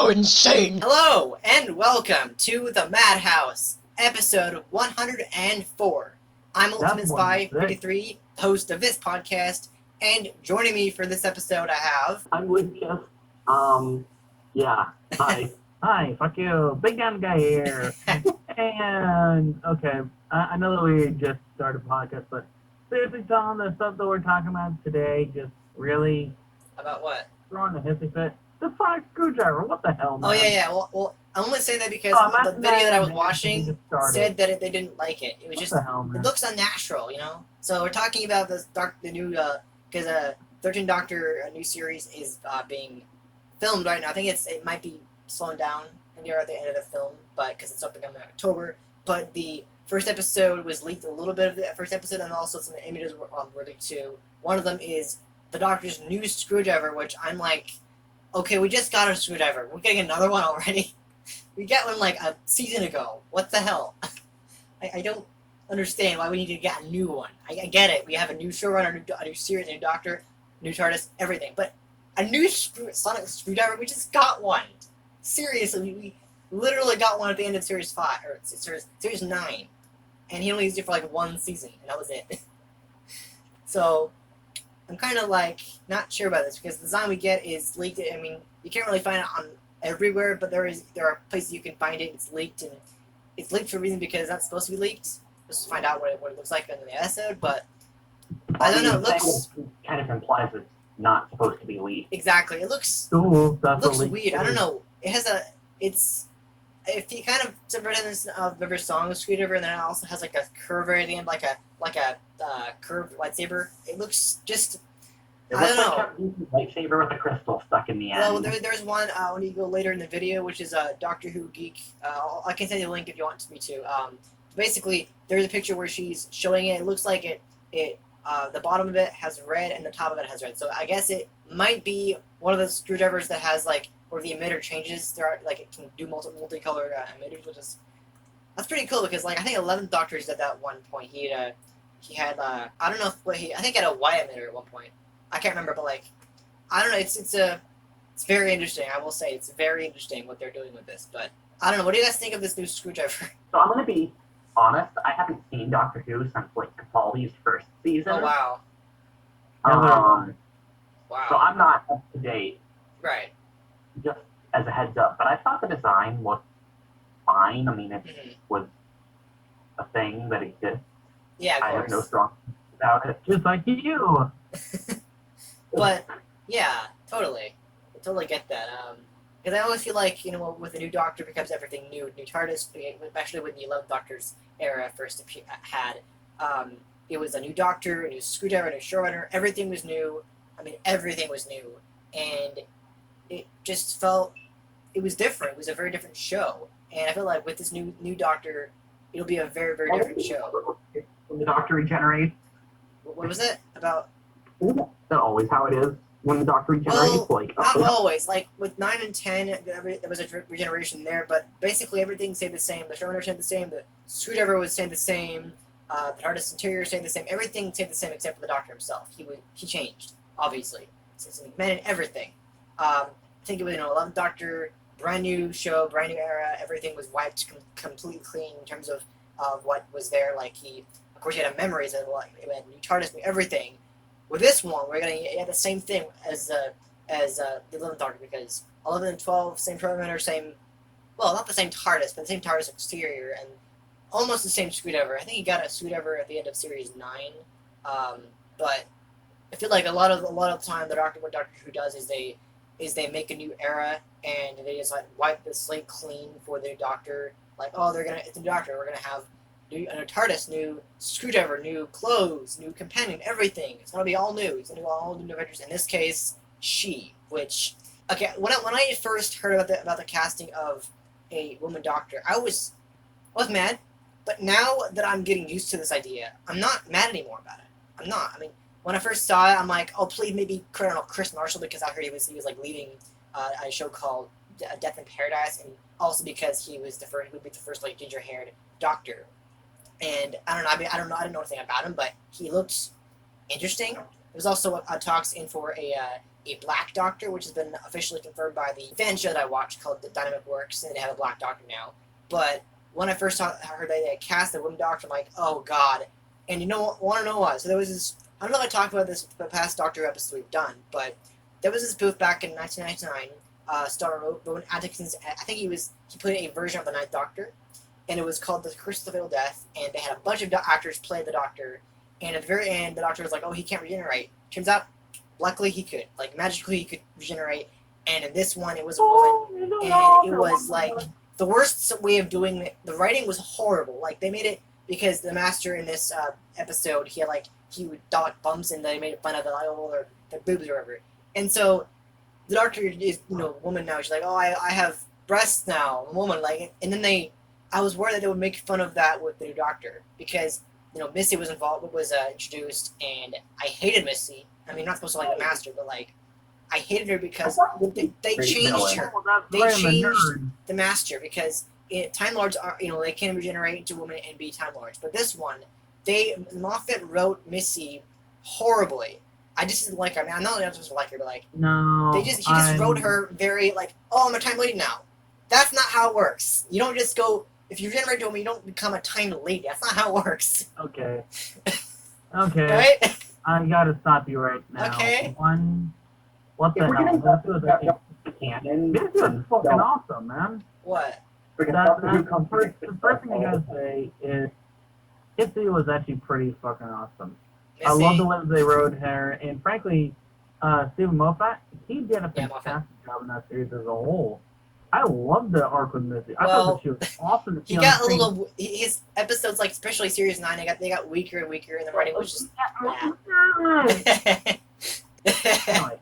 so insane! Hello, and welcome to the Madhouse, episode 104. I'm Ultimate That's Spy 106. 53, host of this podcast, and joining me for this episode I have... I'm with just, yeah, hi. Hi, fuck you, bigdinoguy here. And, okay, I know that we just started a podcast, but seriously, Tom, the stuff that we're talking about today just really About what? throwing a hissy fit. The sonic screwdriver, what the hell, man? Oh, yeah. Well, I'm only saying that because Oh, the I'm video that I was not- watching just started. said that they didn't like it. It was What just... the hell, man? It looks unnatural, you know? So we're talking about the new, because 13 Doctor, a new series, is being filmed right now. I think it might be slowing down near at the end of the film, but because it's up in October. But the first episode was leaked, a little bit of the first episode, and also some images were leaked too. One of them is the Doctor's new screwdriver, which I'm like, okay, we just got a screwdriver. We're getting another one already. We got one like a season ago. What the hell? I don't understand why we need to get a new one. I get it. We have a new showrunner, a new series, a new Doctor, new TARDIS, everything. But a new sonic screwdriver, we just got one. Seriously, we literally got one at the end of Series 5, or Series 9. And he only used it for like one season, and that was it. So, I'm kind of like not sure about this, because the design we get is leaked. I mean, you can't really find it on everywhere, but there are places you can find it. It's leaked, and it's leaked for a reason because it's not supposed to be leaked. Just to find out what it looks like in the episode, but I don't know. It looks kind of implies it's not supposed to be leaked. exactly. It looks weird. I don't know. It has if you kind of subvert this River Song screwdriver, and then it also has like a curve at the end, like a curved lightsaber. It looks just... It I looks don't like a lightsaber with a crystal stuck in the end. Well, there's one when you go later in the video, which is a Doctor Who geek. I can send you a link if you want me to. Basically, there's a picture where she's showing it. It looks like the bottom of it has red and the top of it has red. So I guess it might be one of those screwdrivers that has like where the emitter changes. There are like it can do multicolored emitters, which is that's pretty cool because like I think 11th Doctor's at that one point he had I don't know what I think he had a white emitter at one point. I can't remember, but like I don't know. It's very interesting. I will say it's very interesting what they're doing with this. But I don't know. What do you guys think of this new screwdriver? So I'm gonna be honest. I haven't seen Doctor Who since like Capaldi's first season. Oh wow! Wow. Wow. So I'm not up to date. Right. Just as a heads up, but I thought the design looked fine. I mean, it was a thing that exists. Yeah, of I course. have no strong feelings about it. Just like you. But yeah, totally. I totally get that. Because I always feel like with the new Doctor becomes everything new. New TARDIS, especially when the 11th Doctor's era first had. It was a new Doctor, a new screwdriver, a new showrunner. Everything was new. I mean, everything was new, and it just felt it was different. It was a very different show, and I feel like with this new Doctor, it'll be a very very different show. When the Doctor regenerates. What was it about? Isn't that always how it is? When the Doctor regenerates, Not always. Like with 9 and 10, there was a regeneration there, but basically everything stayed the same. The showrunner stayed the same. The screwdriver was stayed the same. The TARDIS interior stayed the same. Everything stayed the same except for the Doctor himself. He changed, obviously, since he meant everything. I think it was 11th Doctor, brand new show, brand new era. Everything was wiped completely clean in terms of what was there. Like of course, he had memories of he had new TARDIS, new everything. With this one, we're gonna get the same thing as the 11th Doctor because 11 and 12, same showrunner, same, well, not the same TARDIS, but the same TARDIS exterior and almost the same screwdriver. I think he got a screwdriver at the end of Series 9, but I feel like a lot of the time what Doctor Who does is they make a new era and they just like wipe the slate clean for the new Doctor. Like, oh, it's a new Doctor. We're gonna have a new TARDIS, new screwdriver, new clothes, new companion, everything. It's gonna be all new. It's gonna be all new Avengers. In this case, which okay, when I first heard about the casting of a woman Doctor, I was mad. But now that I'm getting used to this idea, I'm not mad anymore about it. I'm not. I mean, when I first saw it, I'm like, oh, please, maybe Chris Marshall, because I heard he was like leading a show called Death in Paradise, and also because he would be the first like ginger-haired Doctor. And I don't know. I mean, I didn't know anything about him, but he looked interesting. There was also talks in for a a black doctor, which has been officially confirmed by the fan show that I watched called The Dynamic Works, and they have a black doctor now. But when I first heard they cast a woman doctor, I'm like, oh god. And you know, want to know what? So there was this. I don't know if I talked about this in the past Doctor episode we've done, but there was this booth back in 1999, starring Rowan Atkinson's. I think he played a version of the Ninth Doctor, and it was called The Curse of the Fatal Death. And they had a bunch of actors play the Doctor. And at the very end, the Doctor was like, "Oh, he can't regenerate." Turns out, luckily, he could. Like magically, he could regenerate. And in this one, it was a woman, and it was like the worst way of doing it. The writing was horrible. Like they made it because the Master in this episode, he would dot bumps, and they made fun of the or the boobs or whatever. And so the Doctor is a woman now. She's like, "Oh, I have breasts now, I'm a woman." Like, and then I was worried that they would make fun of that with the new Doctor because Missy was introduced, and I hated Missy. I mean, not supposed to like the Master, but like I hated her because they changed her. They changed the Master because Time Lords are they can regenerate into women and be Time Lords. But this one, Moffat wrote Missy horribly. I just didn't like her. I mean, I know they're not supposed to like her, but like no, he just wrote her very like, "Oh, I'm a Time Lady now." That's not how it works. You don't just go. If you regenerate to a woman, you don't become a Time Lady. That's not how it works. Okay. Right? I gotta stop you right now. Okay. What the hell? Canon. This is fucking awesome, man. What? The first thing I gotta say is Missy was actually pretty fucking awesome. Missy? I love the way they wrote her, and frankly, Stephen Moffat, he did a fantastic job in that series as a whole. I loved the arc with Missy. I thought that she was awesome. He got a little. His episodes, like especially Series 9, they got weaker and weaker, and the writing was just. Anyway,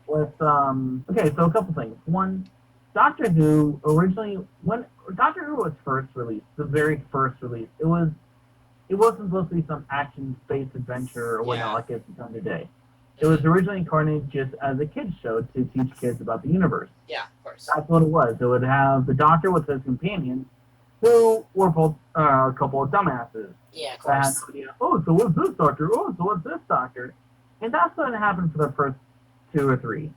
okay, so a couple things. One, Doctor Who originally, when Doctor Who was first released, the very first release, it wasn't supposed to be some action space adventure or whatnot like it's done today. It was originally incarnated just as a kids show to teach kids about the universe. Yeah, of course. That's what it was. It would have the Doctor with his companions, who were both a couple of dumbasses. Yeah, of course. Oh, so what's this Doctor? Oh, so what's this Doctor? And that's what happened for the first 2 or 3.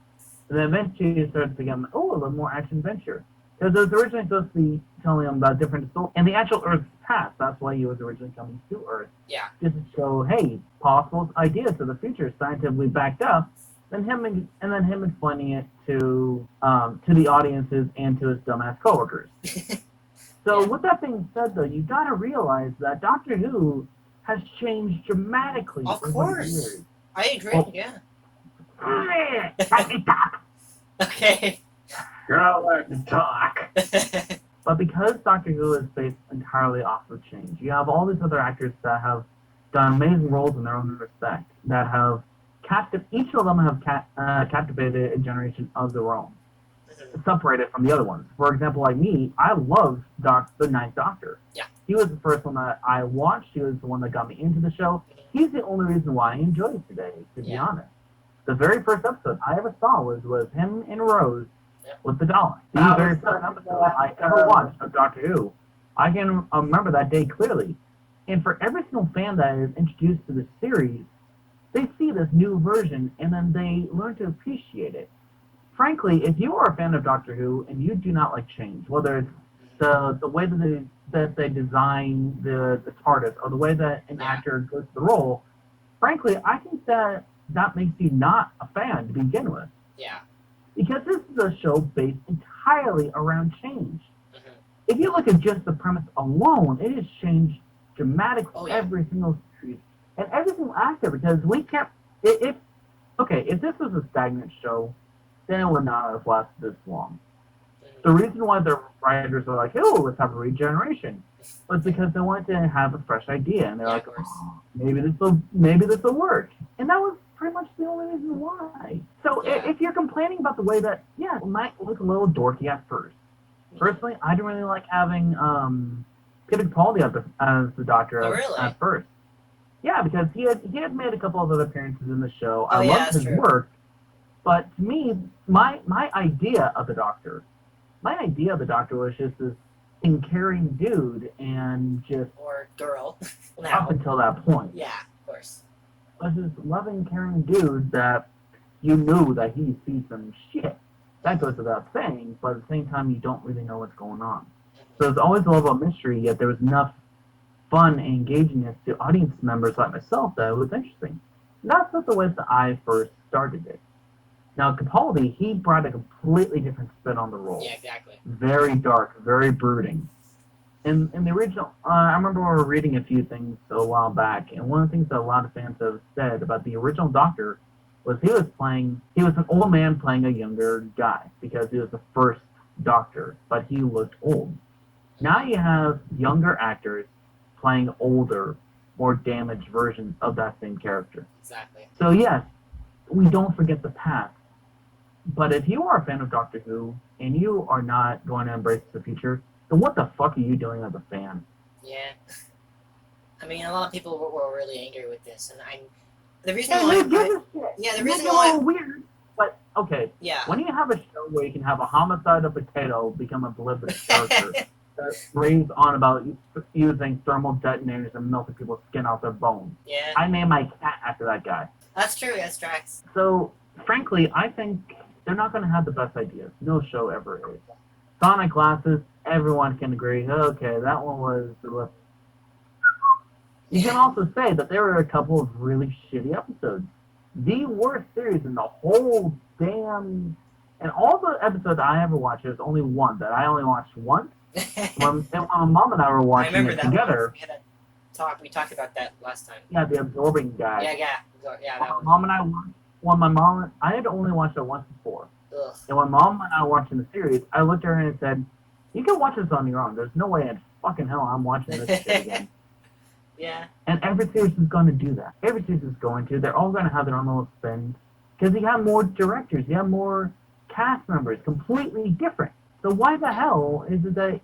And then eventually it started to become, a little more action-adventure. Because it was originally supposed to be telling them about different stories. And the actual Earth's past, that's why he was originally coming to Earth. Yeah. Just to show, hey, possible ideas of the future, scientifically backed up. And then him explaining it to the audiences and to his dumbass coworkers. So with that being said, though, you got to realize that Doctor Who has changed dramatically Of over course. the years. I agree, yeah. Okay. Girl, learn to talk. But because Doctor Who is based entirely off of change, you have all these other actors that have done amazing roles in their own respect, that have each of them have captivated a generation of their own, separated from the other ones. For example, like me, I love the Ninth Doctor. Yeah. He was the first one that I watched. He was the one that got me into the show. He's the only reason why I enjoy it today, to be honest. The very first episode I ever saw was him and Rose with the Dalek. The very first episode I ever watched of Doctor Who. I can remember that day clearly. And for every single fan that is introduced to the series, they see this new version and then they learn to appreciate it. Frankly, if you are a fan of Doctor Who and you do not like change, whether it's the way that they design the TARDIS or the way that an actor goes to the role, frankly, I think that makes you not a fan to begin with. Yeah. Because this is a show based entirely around change. Mm-hmm. If you look at just the premise alone, it has changed dramatically every single series and every single actor, because we can't. If this was a stagnant show, then it would not have lasted this long. The reason why the writers are like, "Oh, let's have a regeneration," was because they wanted to have a fresh idea, and they're like, "Oh, maybe this will work," and that was pretty much the only reason why. So if you're complaining about the way that, it might look a little dorky at first. Personally, I didn't really like having Peter Capaldi as the Doctor at first. Yeah, because he had made a couple of other appearances in the show. I loved his work, but to me, my idea of the Doctor was just this caring dude and just or girl. Up until that point. Yeah, of course. Was this loving, caring dude that you knew that he sees some shit. That goes without saying, but at the same time, you don't really know what's going on. So there's always a level of mystery, yet there was enough fun and engagingness to audience members like myself that it was interesting. And that's not the way that I first started it. Now, Capaldi, he brought a completely different spin on the role. Yeah, exactly. Very dark, very brooding. In the original, I remember we were reading a few things a while back, and one of the things that a lot of fans have said about the original Doctor was he was an old man playing a younger guy because he was the first Doctor, but he looked old. Now you have younger actors playing older, more damaged versions of that same character. Exactly. So yes, we don't forget the past. But if you are a fan of Doctor Who and you are not going to embrace the future, then what the fuck are you doing as a fan? Yeah. I mean, a lot of people were really angry with this, and the reason Hey, why who gives a shit? yeah, the It reason makes it a why little weird. But okay, yeah. when you have a show where you can have a homicide of potato become a beloved character that raves on about using thermal detonators and melting people's skin off their bones, Yeah. I named my cat after that guy. That's true. That's tracks. So frankly, I think they're not going to have the best ideas. No show ever is. Sonic Glasses, everyone can agree. Okay, that one was. You can also say that there were a couple of really shitty episodes. The worst series in the whole damn. And all the episodes I ever watched, there's only one that I only watched once. When my mom and I were I watching remember it that together. We talked about that last time. Yeah, the absorbing guy. Yeah, that one. Mom and I watched. When my mom, I had only watched it once before. Ugh. And when Mom and I were watching the series, I looked at her and said, "You can watch this on your own. There's no way in fucking hell I'm watching this shit again." Yeah. And every series is going to do that. Every series is going to. They're all going to have their own little spin. Because you have more directors. You have more cast members. Completely different. So why the hell is it that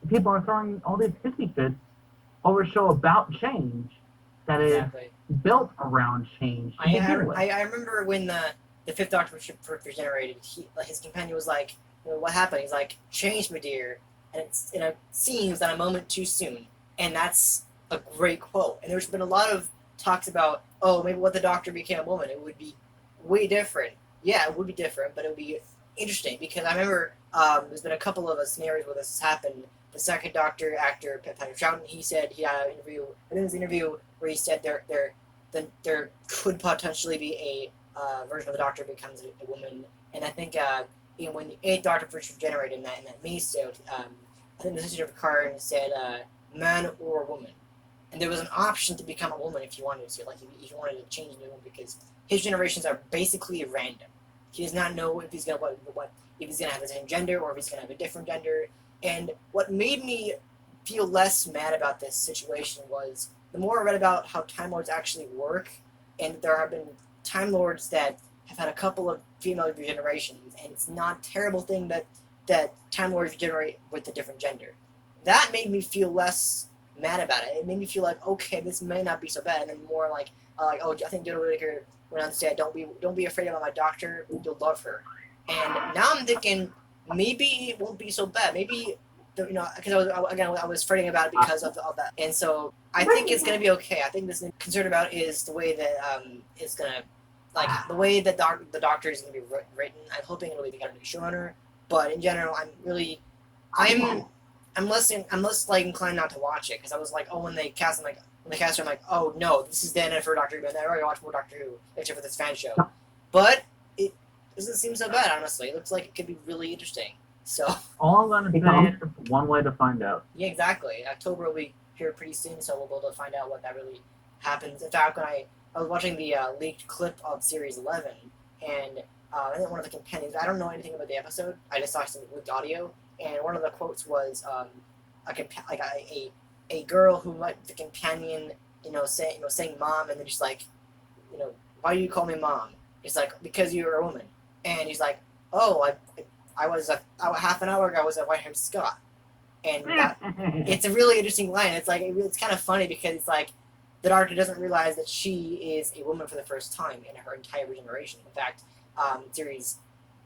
people are throwing all these hissy fits over a show about change that is built around change to begin with? I remember when the Fifth Doctor was first regenerated, his companion was like, what happened? He's like, change, my dear. And it seems that a moment too soon. And that's a great quote. And there's been a lot of talks about, maybe what the Doctor became a woman, it would be way different. Yeah, it would be different, but it would be interesting because I remember there's been a couple of scenarios where this has happened. The second Doctor actor, Patrick Troughton, he said he had an interview where he said there could potentially be a version of the Doctor becomes a woman. And I think when the eighth Doctor first regenerated in that minisode, I think the Sister of Picard said man or woman. And there was an option to become a woman if you wanted to, like if you wanted to change into a woman, because his generations are basically random. He does not know if he's gonna if he's gonna have the same gender or if he's gonna have a different gender. And what made me feel less mad about this situation was the more I read about how Time Lords actually work, and there have been Time Lords that have had a couple of female regenerations, and it's not a terrible thing that Time Lords regenerate with a different gender. That made me feel less mad about it. It made me feel like, okay, this may not be so bad, and then more like I think Jodie Whittaker went on to say, don't be afraid about my Doctor, you'll love her. And now I'm thinking, maybe it won't be so bad. Maybe, because I was fretting about it because of that. And so I think it's going to be okay. I think this thing I'm concerned about is the way that it's going to, like, the way that the Doctor is going to be written. I'm hoping it'll be the new showrunner. But in general, I'm less like inclined not to watch it because I was like, when they cast her, I'm like, oh no, this is the end for Doctor Who. And I already watched more Doctor Who except for this fan show. But it doesn't seem so bad, honestly. It looks like it could be really interesting. So all I'm going to say is one way to find out. Yeah, exactly. October will be here pretty soon, so we'll be able to find out what that really happens. In fact, when I was watching the leaked clip of Series 11, and I think one of the companions, I don't know anything about the episode, I just saw some leaked audio, and one of the quotes was a girl who liked the companion, saying mom, and then she's like, why do you call me mom? It's like, because you're a woman. And he's like, I was half an hour ago I was at Whitehaven Scott. And it's a really interesting line. It's like, it's kind of funny because it's like, the Doctor doesn't realize that she is a woman for the first time in her entire regeneration. In fact, Series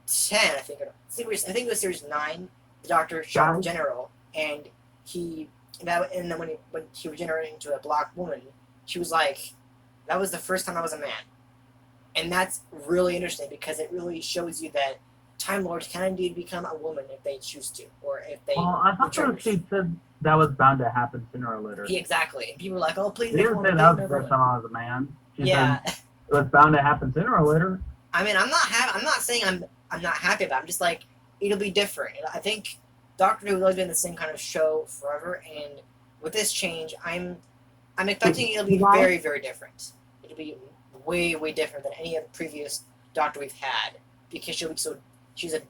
10, I think it was Series 9, the Doctor shot in general, and then when he regenerated into a black woman, she was like, that was the first time I was a man. And that's really interesting because it really shows you that Time Lords can indeed become a woman if they choose to, or if they. Well, I thought she said that was bound to happen sooner or later. Yeah, exactly. And people were like, "Oh, please." She didn't say that was the first time I was a man. She said it was bound to happen sooner or later. I mean, I'm not saying I'm not happy about it. I'm just like, it'll be different. I think Doctor Who has always been the same kind of show forever, and with this change, I'm expecting it'll be very, very different. It'll be way, way different than any of the previous Doctor we've had, because she's a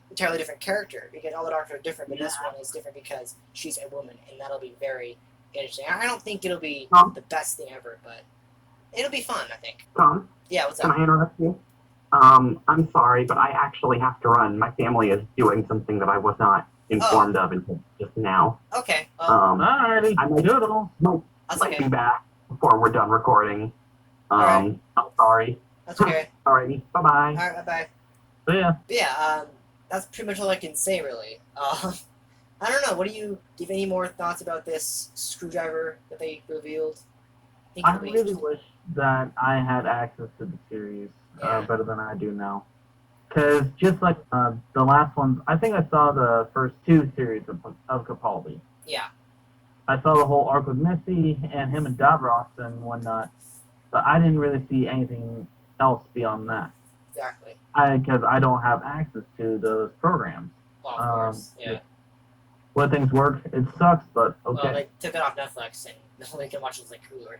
entirely different character, because all the Doctors are different, but this one is different because she's a woman, and that'll be very interesting. I don't think it'll be the best thing ever, but it'll be fun, I think. Tom? Yeah, what's up? Can I interrupt you? I'm sorry, but I actually have to run. My family is doing something that I was not informed of until just now. Okay. Alrighty. I might be back before we're done recording. Alright. I'm sorry. That's okay. Alrighty. Bye-bye. Alright, bye-bye. So yeah. But yeah, that's pretty much all I can say, really. I don't know. Do you have any more thoughts about this screwdriver that they revealed? I really wish that I had access to the series better than I do now. Because just like the last ones, I think I saw the first 2 series of Capaldi. Yeah. I saw the whole arc with Missy and him and Davros and whatnot, but I didn't really see anything else beyond that. Exactly. Because I don't have access to those programs. Well, of course, yeah. When things work, it sucks, but okay. Well, they took it off Netflix, and nobody can watch it like Hulu or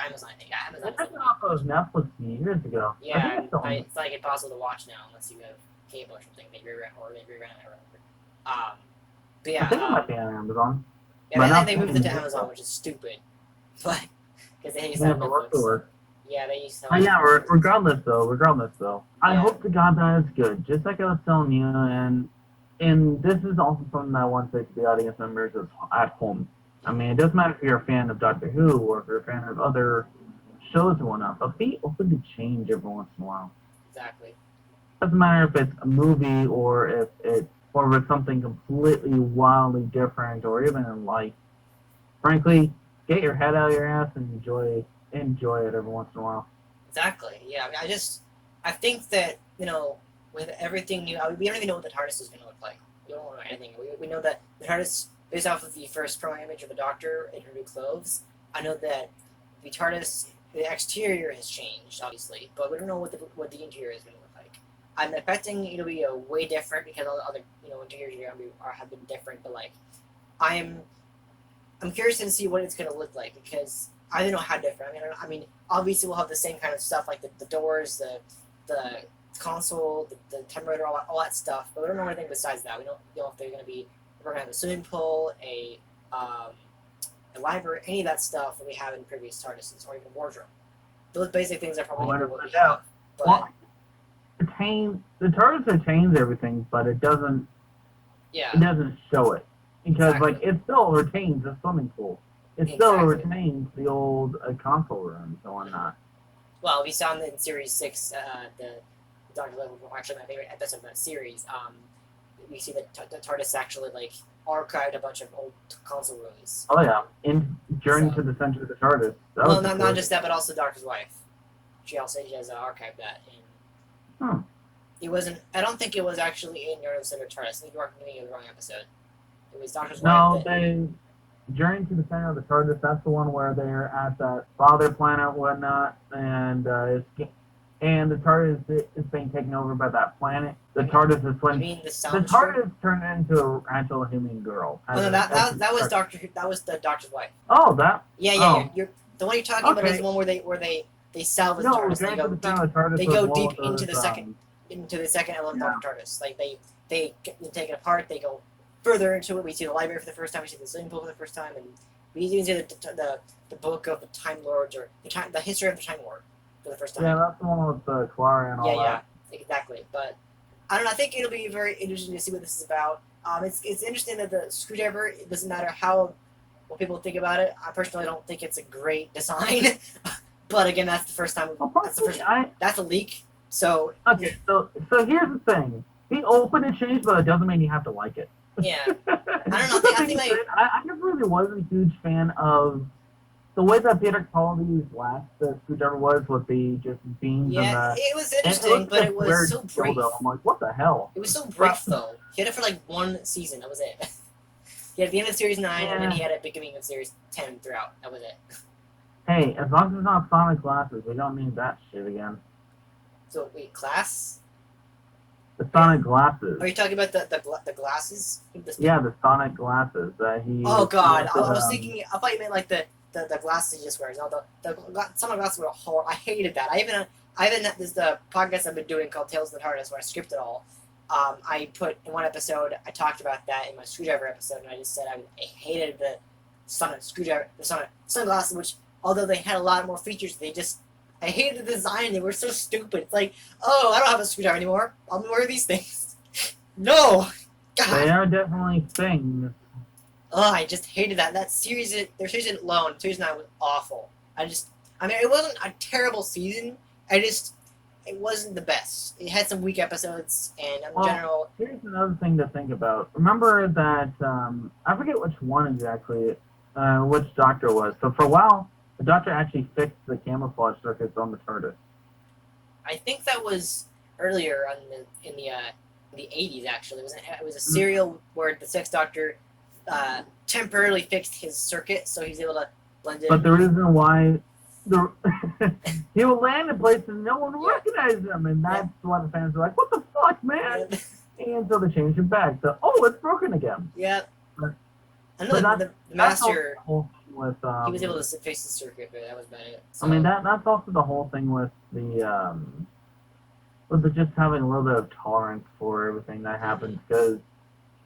Amazon. Yeah, Amazon. They took it off of Netflix years ago. Yeah, it's like impossible to watch now unless you have cable or something. They rerun it or whatever. But yeah. I think it might be on Amazon. Yeah, they moved it to Amazon, which is stupid. But because they used to have Netflix. Yeah, they used to. Regardless though, I hope to God that it's good. Just like I was telling you, and this is also something that I want to say to the audience members at home. I mean, it doesn't matter if you're a fan of Doctor Who or if you're a fan of other shows and whatnot, but be open to change every once in a while. Exactly. Doesn't matter if it's a movie or if it's something completely wildly different or even in life. Frankly, get your head out of your ass and enjoy it every once in a while. Exactly. Yeah. I mean, I think that with everything new, we don't even know what the TARDIS is going to look like. We don't know anything. We know that the TARDIS, based off of the first promo image of the Doctor in her new clothes, I know that the TARDIS, the exterior has changed, obviously, but we don't know what the interior is going to look like. I'm expecting it'll be way different because all the other interiors have been different, but like I'm curious to see what it's going to look like because I don't know how different. I mean, obviously we'll have the same kind of stuff like the doors, the console, the temperature, all that stuff, but we don't know anything besides that. We don't know if they're going to be. We're going to have a swimming pool, a library, any of that stuff that we have in previous TARDISes, or even a wardrobe. Those basic things are probably what we have. But well, the TARDIS retains everything, but it doesn't. Yeah. It doesn't show it because it still retains the swimming pool. It still retains the old console rooms and whatnot. Well, we saw in Series 6, the Doctor Who, actually my favorite episode of that series. We see that the TARDIS actually archived a bunch of old console rooms. Oh yeah, in Journey to the Center of the TARDIS. Not just that, but also Doctor's wife. She has archived that. It wasn't. I don't think it was actually in Journey to the Center of the TARDIS. I think you are thinking of the wrong episode. It was Doctor's wife. No, Journey to the Center of the TARDIS. That's the one where they're at that father planet and whatnot, and the TARDIS is being taken over by that planet. The TARDIS is when the TARDIS turned into an actual human girl. That was Doctor. That was the Doctor's wife. Oh, that. Yeah. You're the one you're talking about is the one where they salvage the TARDIS. They go deep into the second element of the TARDIS. Like they take it apart. They go further into it. We see the library for the first time. We see the swimming pool for the first time, and we even see the book of the Time Lords or the history of the Time Lord for the first time. Yeah, that's the one with Clara and all that. Yeah, exactly. But I don't know. I think it'll be very interesting to see what this is about. It's interesting that the screwdriver. It doesn't matter what people think about it. I personally don't think it's a great design. But again, that's the first time. That's a leak. So okay. So here's the thing. Be open to change, but it doesn't mean you have to like it. Yeah. I don't know. I think I never really was a huge fan of the way that Peter Capaldi's last screwdriver was with the just beams and Yeah, the. it was And it interesting, looked but like it a was weird so brief. dildo. I'm like, what the hell? It was so brief, though. He had it for like one season. That was it. He had the end of Series 9, and then he had a beginning of Series 10 throughout. That was it. Hey, as long as it's not Sonic glasses, we don't need that shit again. So, wait, class? The Sonic glasses. Are you talking about the glasses? Yeah, the Sonic glasses that he. Oh, God. he I was thinking, I thought you meant like the glasses he just wears. No, the Sonic glasses were horrible. I hated that. I even this is the podcast I've been doing called Tales of the TARDIS, where I script it all. I put in one episode, I talked about that in my screwdriver episode, and I just said I hated the Sonic screwdriver, the Sonic sunglasses, which, although they had a lot more features, I hated the design. They were so stupid. It's like, oh, I don't have a screwdriver anymore. I'll wear these things. No! God! They are definitely things. Oh, I just hated that. That series, their season alone, Series 9 was awful. I mean, it wasn't a terrible season. It wasn't the best. It had some weak episodes, and in general... Here's another thing to think about. Remember that, I forget which one exactly, which Doctor was. So for a while, the Doctor actually fixed the camouflage circuits on the TARDIS. I think that was earlier in the 80s, actually. It was a serial where the Sex Doctor temporarily fixed his circuit, so he's able to blend in. But the reason why he will land in places no one recognizes him, and that's why the fans are like, "What the fuck, man?" And so they changed it back. So, it's broken again. Yeah. But I know the Master. With, he was able to fix the circuit, but that was about it. So. I mean, that's also the whole thing with just having a little bit of tolerance for everything that happens, because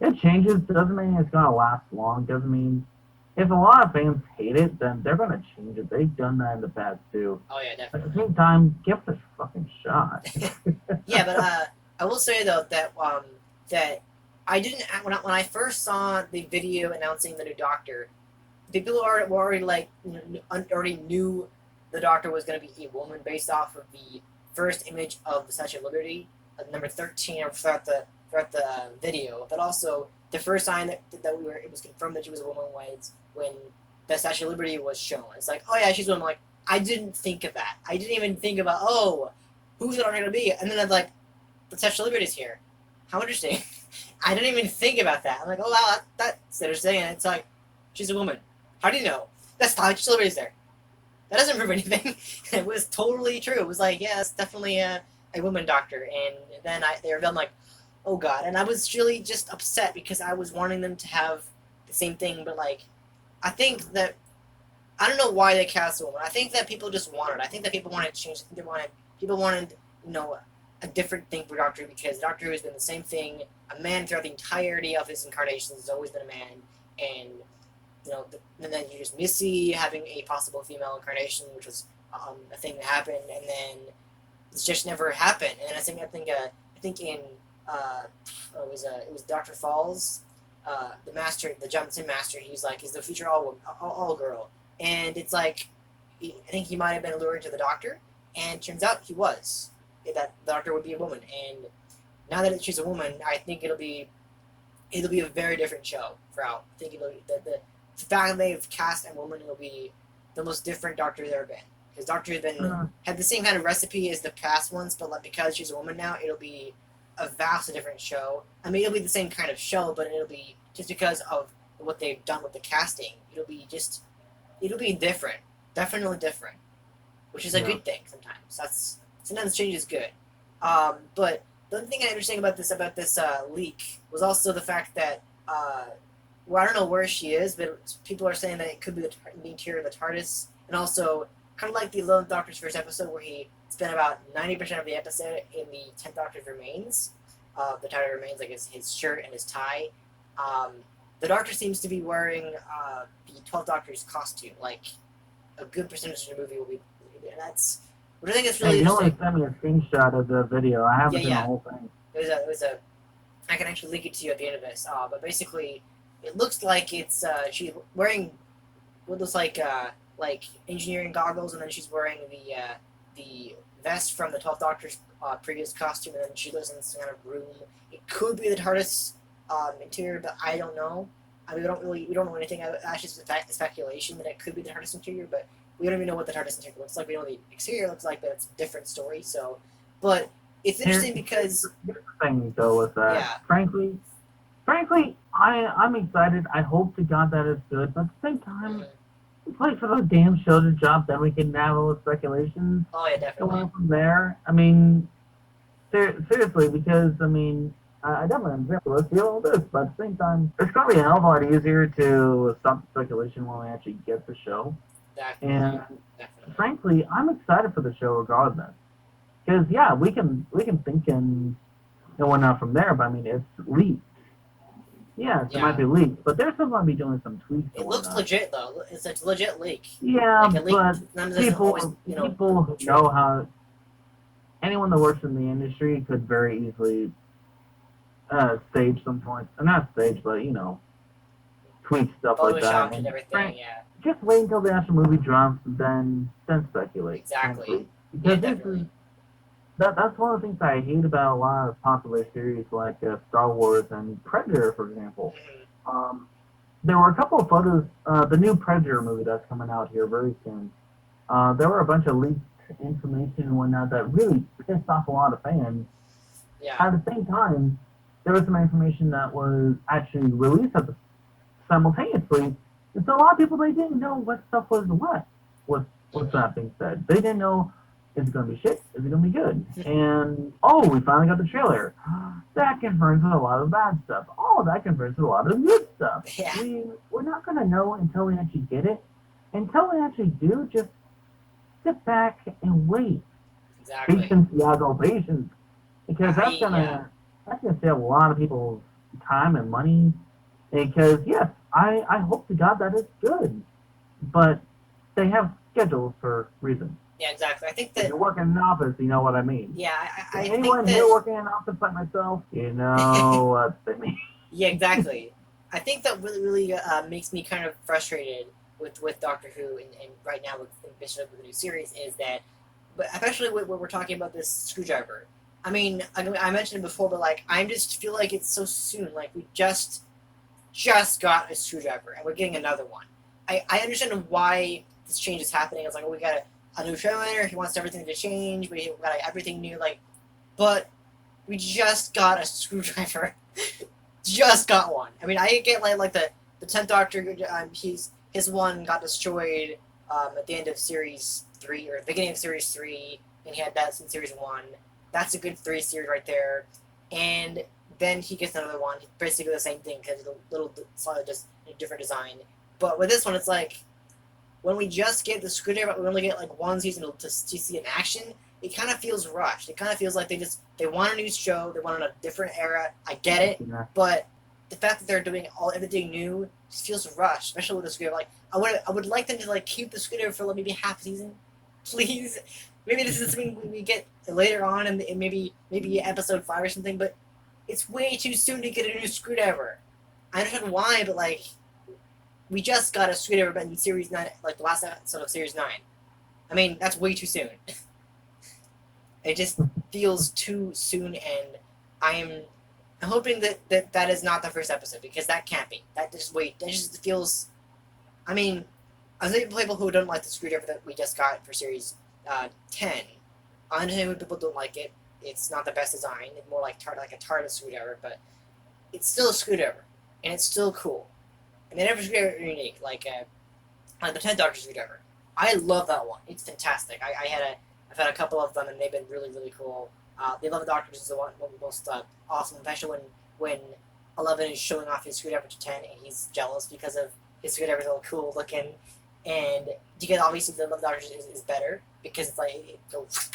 it changes. Doesn't mean it's gonna last long. Doesn't mean if a lot of fans hate it, then they're gonna change it. They've done that in the past too. Oh yeah, definitely. At the same time, give it a fucking shot. Yeah, but I will say though that that I didn't when I first saw the video announcing the new Doctor, the people were already like already knew the Doctor was going to be a woman based off of the first image of the Statue of Liberty, number 13, throughout the video, but also the first sign that it was confirmed that she was a woman was when the Statue of Liberty was shown. It's like, oh yeah, she's a woman. Like, I didn't think of that. I didn't even think about, who's the Doctor going to be? And then I'm like, the Statue of Liberty's here. How interesting. I didn't even think about that. I'm like, oh wow, that's interesting. And it's like, she's a woman. How do you know? That's fine. Statue of Liberty's there. That doesn't prove anything. It was totally true. It was like, yeah, it's definitely a woman Doctor. And then they revealed, I'm like, oh god. And I was really just upset because I was wanting them to have the same thing, but like, I think that, I don't know why they cast a woman. I think that people just wanted. I think that people wanted to change. People wanted, a different thing for Doctor, because Doctor has been the same thing. A man throughout the entirety of his incarnations has always been a man, and and then you just Missy having a possible female incarnation, which was a thing that happened, and then it's just never happened. And I think in it was Dr. Falls, the Johnson Master. He's the future all girl, and it's like I think he might have been allured to the Doctor, and turns out he was. That the Doctor would be a woman, and now that she's a woman, I think it'll be a very different show throughout. I think it'll be the fact that they've cast a woman will be the most different Doctor there's ever been. Because Doctor has had the same kind of recipe as the past ones, but because she's a woman now, it'll be a vastly different show. I mean, it'll be the same kind of show, but it'll be just because of what they've done with the casting. It'll be different, definitely different, which is a good thing sometimes. Sometimes change is good. But the other thing I understand about this leak was also the fact that, I don't know where she is, but people are saying that it could be the interior of the TARDIS, and also kind of like the 11th Doctor's first episode, where he spent about 90% of the episode in the 10th Doctor's remains. The TARDIS remains, like his shirt and his tie. The Doctor seems to be wearing the 12th Doctor's costume, like a good percentage of the movie will be, and that's. Which I think is really interesting. You only sent me a screenshot of the video. I haven't seen the whole thing. I can actually link it to you at the end of this. But basically, it looks like it's she's wearing what looks like engineering goggles, and then she's wearing the vest from the 12th Doctor's previous costume, and then she lives in this kind of room. It could be the TARDIS interior, but I don't know. I mean, we don't know anything. Actually, it's speculation that it could be the TARDIS interior, but we don't even know what the TARDIS interior looks like. We know what the exterior looks like, but it's a different story. So, but it's interesting because here's the thing though with that. Yeah. Frankly, I'm excited. I hope to God that it's good, but at the same time, wait for the damn show to drop, then we can have all the speculations. oh yeah, definitely. Going from there, I mean, seriously, because I mean, I definitely understand. Let's do all this, but at the same time, it's gonna be a hell of a lot easier to stop the speculation when we actually get the show. Definitely. And Definitely. frankly, I'm excited for the show regardless. Because yeah, we can think and whatnot from there, but I mean, it's leaked. Yes, Yeah. it might be leaked, but they're still gonna be doing some tweaks. It and looks whatnot. legit though. It's a legit leak. Yeah, Like a leak, but none of this is people always, people who know how anyone that works in the industry could very easily stage some points, not stage, but tweak stuff like that. Photoshopped and everything. Right, Yeah. just wait until the actual movie drops, then speculate. Exactly. frankly. Yeah, Because this definitely. is that's one of the things I hate about a lot of popular series like Star Wars and Predator, for example. Mhm. There were a couple of photos. The new Predator movie that's coming out here very soon. There were a bunch of leaked information and whatnot that really pissed off a lot of fans. Yeah. At the same time, there was some information that was actually released simultaneously, and so a lot of people they didn't know what stuff was what. What's that being said? They didn't know, is it going to be shit? Is it going to be good? And we finally got the trailer. That confirms a lot of bad stuff. That confirms a lot of good stuff. Yeah. We're not going to know until we actually get it. Until we actually do, just sit back and wait. Exactly. Patience, Iago, patience. Because that's Yeah. gonna save a lot of people's time and money. Because yes, I hope to God that it's good. But they have schedules for reasons. Yeah, exactly. I think If that. you're working in an office, you know what I mean. Yeah, I think Anyone that. here working in an office like myself, you know what they mean. Yeah, exactly. I think that really makes me kind of frustrated with Doctor Who and right now with Bishop with the new series is that, but especially when we're talking about this screwdriver. I mean, I mentioned it before, but like I just feel like it's so soon. Like we just got a screwdriver and we're getting another one. I understand why this change is happening. It's like we got a new showrunner. He wants everything to change. We got everything new. Like, but we just got a screwdriver. Just got one. I mean, I get like the 10th Doctor. His one got destroyed at the end of Series 3 or the beginning of Series 3, and he had that in Series 1. That's a good 3 series right there. And then he gets another one. Basically the same thing because it's a little slightly just a different design. But with this one, it's like when we just get the screwdriver, we only get like one season to see in action. It kind of feels rushed. It kind of feels like they want a new show. They want a different era. I get it, but the fact that they're doing everything new just feels rushed, especially with the screwdriver. Like I would like them to like keep the screwdriver for like maybe half season, please. Maybe this is something we get later on in maybe episode 5 or something. But it's way too soon to get a new screwdriver. I understand why, but like we just got a screwdriver in Series 9, like the last episode of Series 9. I mean, that's way too soon. It just feels too soon, and I'm hoping that is not the first episode, because that can't be. That just feels. I mean, I think people who don't like the screwdriver that we just got for Series 10, I understand when people don't like it. It's not the best design. It's more like a TARDIS screwdriver, but it's still a screwdriver, and it's still cool. And then every screwdriver is unique, like the 10th Doctor screwdriver. I love that one. It's fantastic. I've had a couple of them, and they've been really, really cool. The 11th Doctor is the one of the most awesome, especially when 11 is showing off his screwdriver to 10, and he's jealous because of his screwdriver's all cool looking. And to get obviously the 11th Doctor is better because it's like it goes,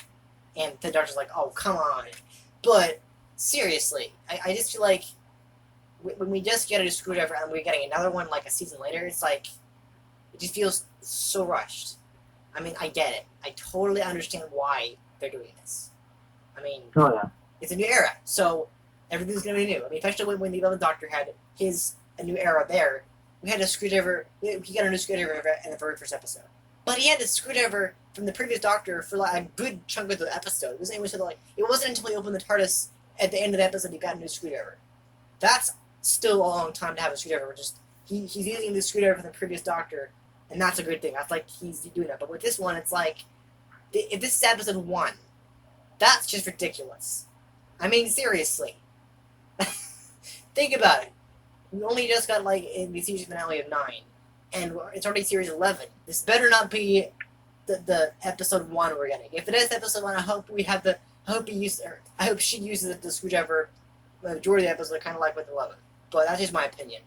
and the Doctor's like, oh come on. But seriously, I just feel like when we just get a screwdriver and we're getting another one like a season later, it's like it just feels so rushed. I mean, I get it. I totally understand why they're doing this. I mean, it's a new era, so everything's gonna be new. I mean, especially when the 11th Doctor had a new era there, we had a screwdriver. He got a new screwdriver in the very first episode, but he had a screwdriver from the previous Doctor for like a good chunk of the episode. It wasn't until he opened the TARDIS at the end of the episode he got a new screwdriver. That's still a long time to have a screwdriver just he's using the screwdriver from the previous Doctor, and that's a good thing. I like he's doing that. But with this one, it's like, if this is episode 1, that's just ridiculous. I mean, seriously. Think about it. We only just got, like, in the series finale of 9, and it's already series 11. This better not be the episode 1 we're getting. If it is episode 1, I hope she uses the screwdriver the majority of the episode, kind of like with 11. But that's just my opinion.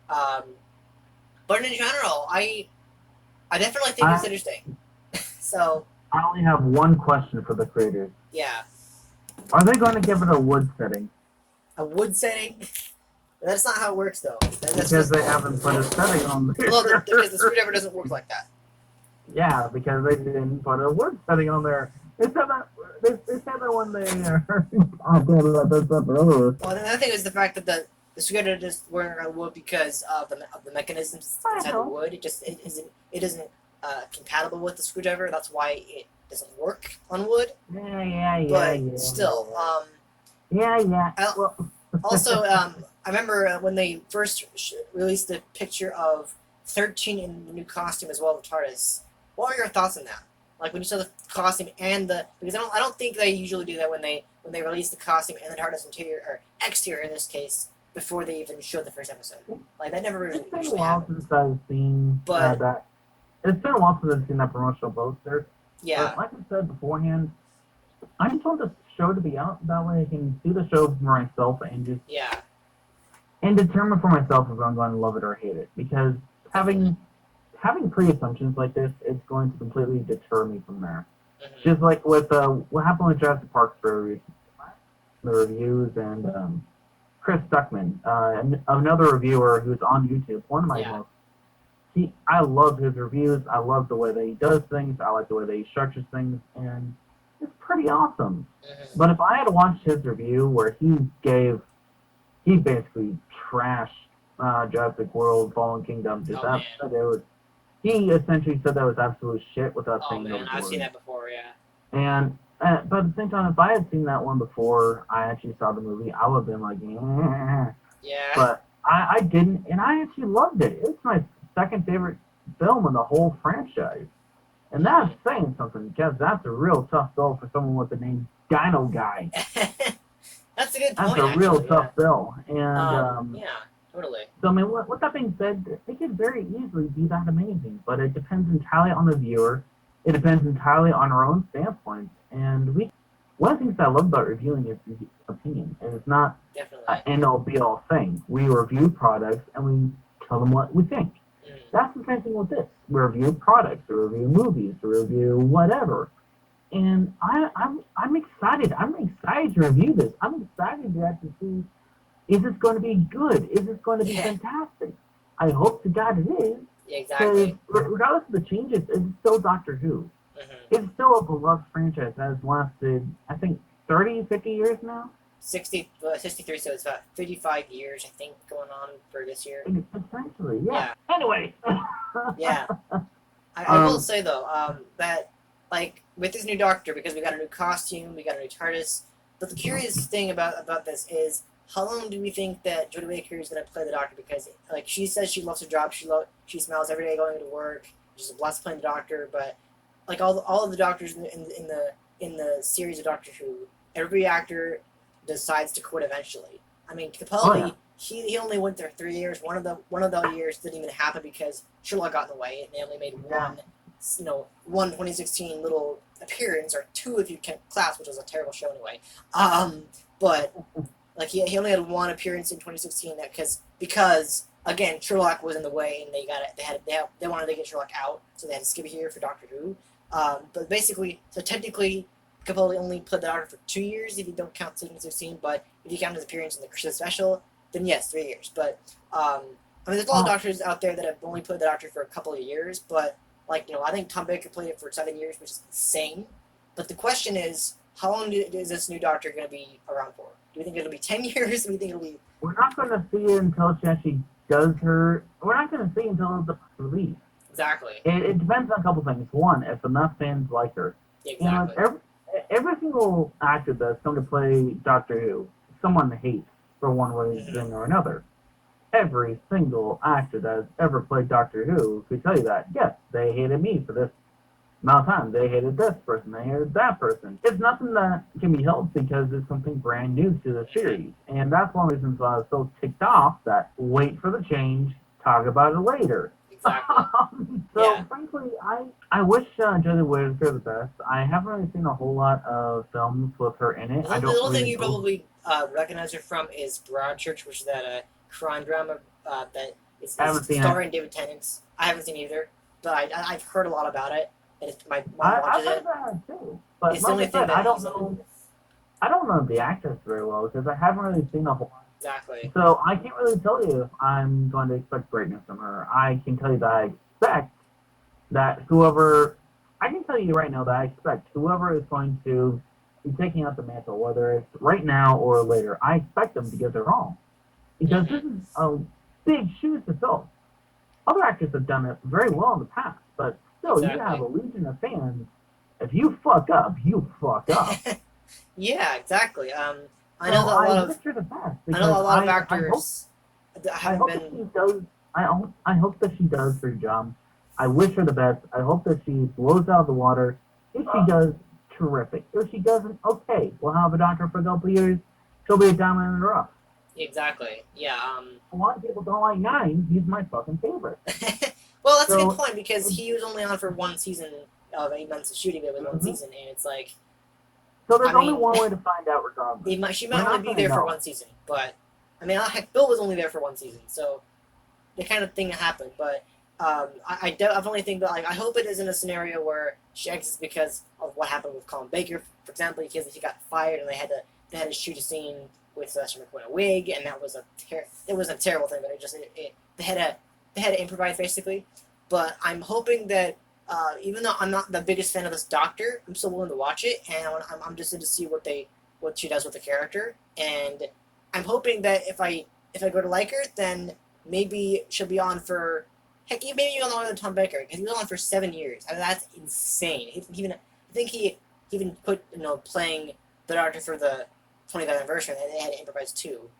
But in general, I definitely think it's interesting. So, I only have one question for the creators. yeah. Are they going to give it a wood setting? A wood setting? That's not how it works, though. Because they haven't put a setting on there. Well, because the screwdriver doesn't work like that. Yeah, because they didn't put a wood setting on there. They said that when they oh, God, that's up earlier. Well, another thing is the fact that the screwdriver just weren't on wood because of the mechanisms inside the wood. It isn't compatible with the screwdriver. That's why it doesn't work on wood. Yeah. But still, Yeah. Also, I remember when they first released the picture of 13 in the new costume as well as TARDIS. What are your thoughts on that? Like when you saw the costume and because I don't think they usually do that when they release the costume and the TARDIS interior or exterior in this case before they even show the first episode. Like that never really It's been a usually while happens. since I've seen But that. It's been a while since I've seen that promotional poster. yeah, But like I said beforehand, I just want the show to be out. That way I can see the show for myself and determine for myself if I'm going to love it or hate it. Because having pre-assumptions like this is going to completely deter me from there. Mm-hmm. Just like with what happened with Jurassic Park the reviews and Chris Stuckman, another reviewer who's on YouTube, one of my most. I love his reviews. I love the way that he does things. I like the way that he structures things, and it's pretty awesome. Mm-hmm. But if I had to watch his review where he basically trashed Jurassic World: Fallen Kingdom, he essentially said that was absolute shit without saying those words. I've seen that before, yeah. And but at the same time, if I had seen that one before I actually saw the movie, I would have been like, Yeah. But I didn't, and I actually loved it. It's my second favorite film in the whole franchise. And that's saying something, because that's a real tough bill for someone with the name Dino-Guy. That's a good point. That's a real tough bill. And yeah, totally. so I mean, with that being said, it could very easily be that amazing, but it depends entirely on the viewer. It depends entirely on our own standpoint. And one of the things I love about reviewing is the opinion, and it's not an end-all be-all thing. We review products and we tell them what we think. That's the same thing with this. We review products, we review movies, we review whatever. And I'm excited. I'm excited to review this. I'm excited to actually see, is this going to be good? Is this going to be fantastic? I hope to God it is. Yeah, exactly. Regardless of the changes, it's still Doctor Who. Mm-hmm. It's still a beloved franchise that has lasted, I think, 30, 50 years now? 63, so it's about 55 years, I think, going on for this year. Essentially, yeah. Anyway. Yeah. I will say, though, that, like, with this new Doctor, because we got a new costume, we got a new TARDIS, but the curious thing about this is, how long do we think that Jodie Whittaker is going to play the Doctor? Because, like, she says she loves her job, she smiles every day going to work, she's blessed playing the Doctor, but, like, all of the Doctors in the series of Doctor Who, every actor decides to quit eventually. I mean, Capaldi, he only went there 3 years. One of the years didn't even happen because Sherlock got in the way, and they only made one 2016 little appearance, or 2 if you count Class, which was a terrible show anyway. But like he only had 1 appearance in 2016 because again Sherlock was in the way, and they wanted to get Sherlock out, so they had to skip a year for Doctor Who. But basically, so technically, Capaldi only played the Doctor for 2 years if you don't count 2016, but if you count his appearance in the Christmas special, then yes, 3 years. But I mean, there's a lot of Doctors out there that have only played the Doctor for a couple of years, but like, I think Tom Baker played it for 7 years, which is insane. But the question is, how long is this new Doctor going to be around for? Do we think it'll be 10 years? Do we think it'll be... We're not going to see it until she actually does her... We're not going to see it until the release. Exactly. It depends on a couple things. One, if enough fans like her. Exactly. Every single actor that's going to play Doctor Who, someone hates for one reason or another. every single actor that has ever played Doctor Who could tell you that. Yes, they hated me for this amount of time. They hated this person. They hated that person. It's nothing that can be helped because it's something brand new to the series. And that's one of the reasons why I was so ticked off that wait for the change, talk about it later. Exactly. So, Yeah. frankly, I wish Jodie Whittaker the best. I haven't really seen a whole lot of films with her in it. The little thing you probably recognize her from is Broadchurch, which is that crime drama that is I haven't seen starring David Tennant. I haven't seen it either, but I've heard a lot about it, and my mom I've watches heard it. that too. But It's the like only I thing said, that I don't he's in. know. I don't know the actress very well because I haven't really seen a whole lot. Exactly. So I can't really tell you if I'm going to expect greatness from her. I can tell you that I expect that whoever, I can tell you right now that I expect whoever is going to be taking out the mantle, whether it's right now or later, I expect them to get it wrong. Because this is a big shoes to fill. Other actors have done it very well in the past, but still, you have a legion of fans. If you fuck up, you fuck up. Yeah, exactly. I So know that a lot wish her the best I know a lot of I actors that I haven't hope that been. she does. I hope that she does her job. I wish her the best. I hope that she blows out of the water. If she does, terrific. If she doesn't, okay. We'll have a doctor for a couple years. She'll be a diamond in the rough. Exactly. Yeah. A lot of people don't like Nine. He's my fucking favorite. Well, that's a So- good point because he was only on for one season of 8 months of shooting. It was one Mhm. season, and it's like So there's I only mean- one way to find out regardless. she We're might not only be gonna there for know. one season. But I mean, heck, Bill was only there for one season, so the kind of thing happened. But I definitely think that I hope it isn't a scenario where she exits because of what happened with Colin Baker, for example, because he got fired and they had to shoot a scene with Sylvester McCoy in a wig, and that was it was a terrible thing. But they had to improvise basically. But I'm hoping that even though I'm not the biggest fan of this Doctor, I'm still willing to watch it, and I'm interested to see what she does with the character. And I'm hoping that if I go to like her, then maybe she'll be on for heck, maybe even longer than Tom Baker because he was on for 7 years. I mean, that's insane. I think he even put playing the Doctor for the 20th anniversary, and they had to improvise too.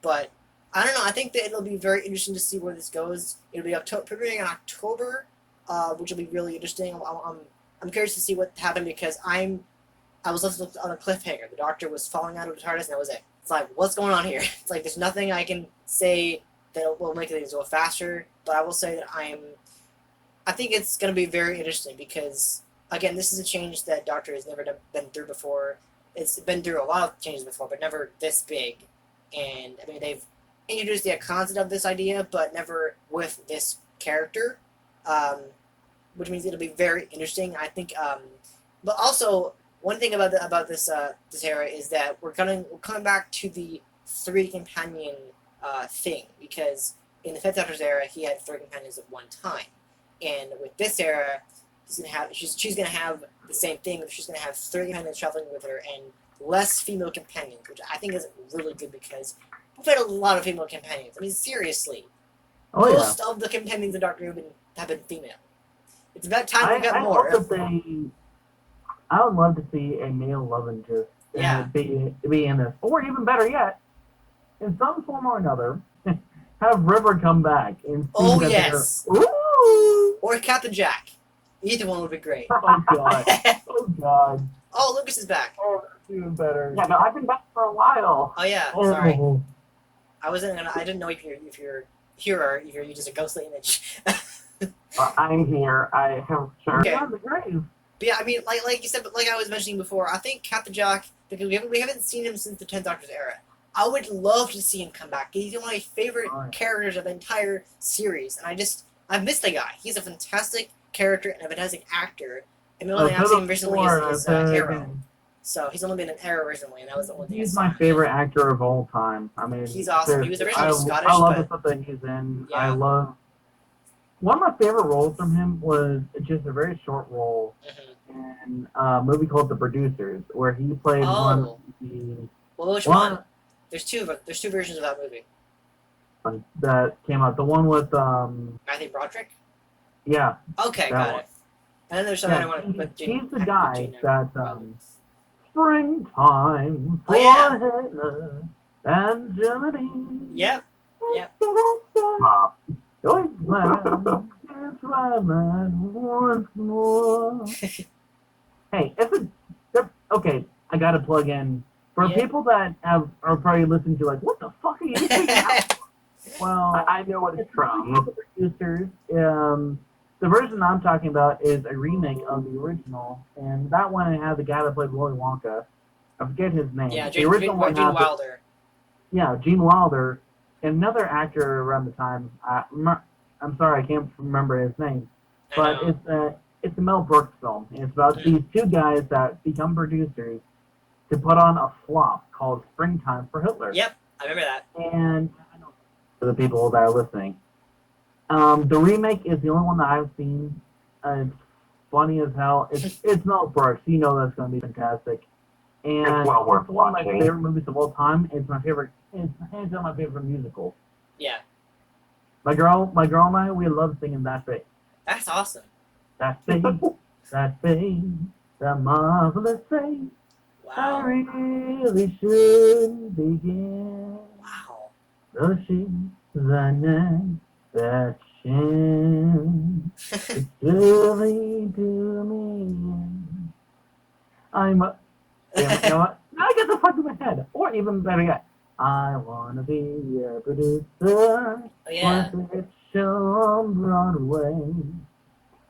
But I don't know. I think that it'll be very interesting to see where this goes. It'll be premiering in October, which will be really interesting. I'm curious to see what happened because I was left on a cliffhanger. The Doctor was falling out of the TARDIS, and that was it. It's like, what's going on here? It's like there's nothing I can say that will make things go faster. But I will say that I think it's going to be very interesting because again, this is a change that Doctor has never been through before. It's been through a lot of changes before, but never this big. And I mean, they've introduced the concept of this idea, but never with this character, which means it'll be very interesting. I think, but also one thing about this era is that we're coming back to the three companion thing because in the Fifth Doctor's era he had three companions at one time, and with this era she's gonna have the same thing. She's gonna have three companions traveling with her and less female companions, which I think is really good because we've had a lot of female companions. I mean, seriously, most of the companions in Doctor Who have been female. It's about time we got more. I would love to see a male love interest be in this, or even better yet, in some form or another, have River come back and see yes, ooh, or Captain Jack. Either one would be great. Oh god, oh god. Oh, Lucas is back. Oh, that's even better. Yeah, no, I've been back for a while. Oh yeah, sorry. I didn't know if you're here or if you're just a ghostly image. I'm here. I have sure. Okay. On the grave. But yeah, I mean, like you said, but like I was mentioning before, I think Captain Jack, because we haven't seen him since the 10th Doctor's era. I would love to see him come back. He's one of my favorite characters of the entire series, and I've missed the guy. He's a fantastic character and a fantastic actor. And the only thing I've seen him recently is Arrow. So he's only been in Arrow recently, and that was the only thing. He's my favorite actor of all time. I mean, he's awesome. He was originally Scottish. I love the stuff that he's in. Yeah. I love. One of my favorite roles from him was just a very short role in a movie called The Producers, where he played one of the. Well, which one? There's two versions of that movie. That came out. The one with Matthew Broderick. Yeah. Okay, got it. And then there's another one with he's the guy that springtime for Hannah and Germany. Yep. Yep. Once more. Hey, okay, I gotta plug in. For Yeah. people that are probably listening to, like, what the fuck are you singing out? Well, I know what it's from. producers. The version I'm talking about is a remake of the original, and that one had the guy that played Willy Wonka. I forget his name. Yeah, The Gene original one had Wilder. Gene Wilder, and another actor around the time. I'm sorry, I can't remember his name, but it's a Mel Brooks film. And it's about these two guys that become producers to put on a flop called Springtime for Hitler. Yep, I remember that. And for the people that are listening, the remake is the only one that I've seen. It's funny as hell. It's Mel Brooks. You know that's going to be fantastic. And It's well worth it's one of my watching. favorite movies of all time. It's my favorite. It's hands down my favorite musical. Yeah. My girl and I, we love singing that thing. That's awesome. That thing, that marvelous thing. I Wow. really should begin. Wow. Though she's the name that shins, it's really to me. You know what? I get the fuck in my head. Or even better yet, I wanna be a producer. Oh, yeah. Once it's shown Broadway.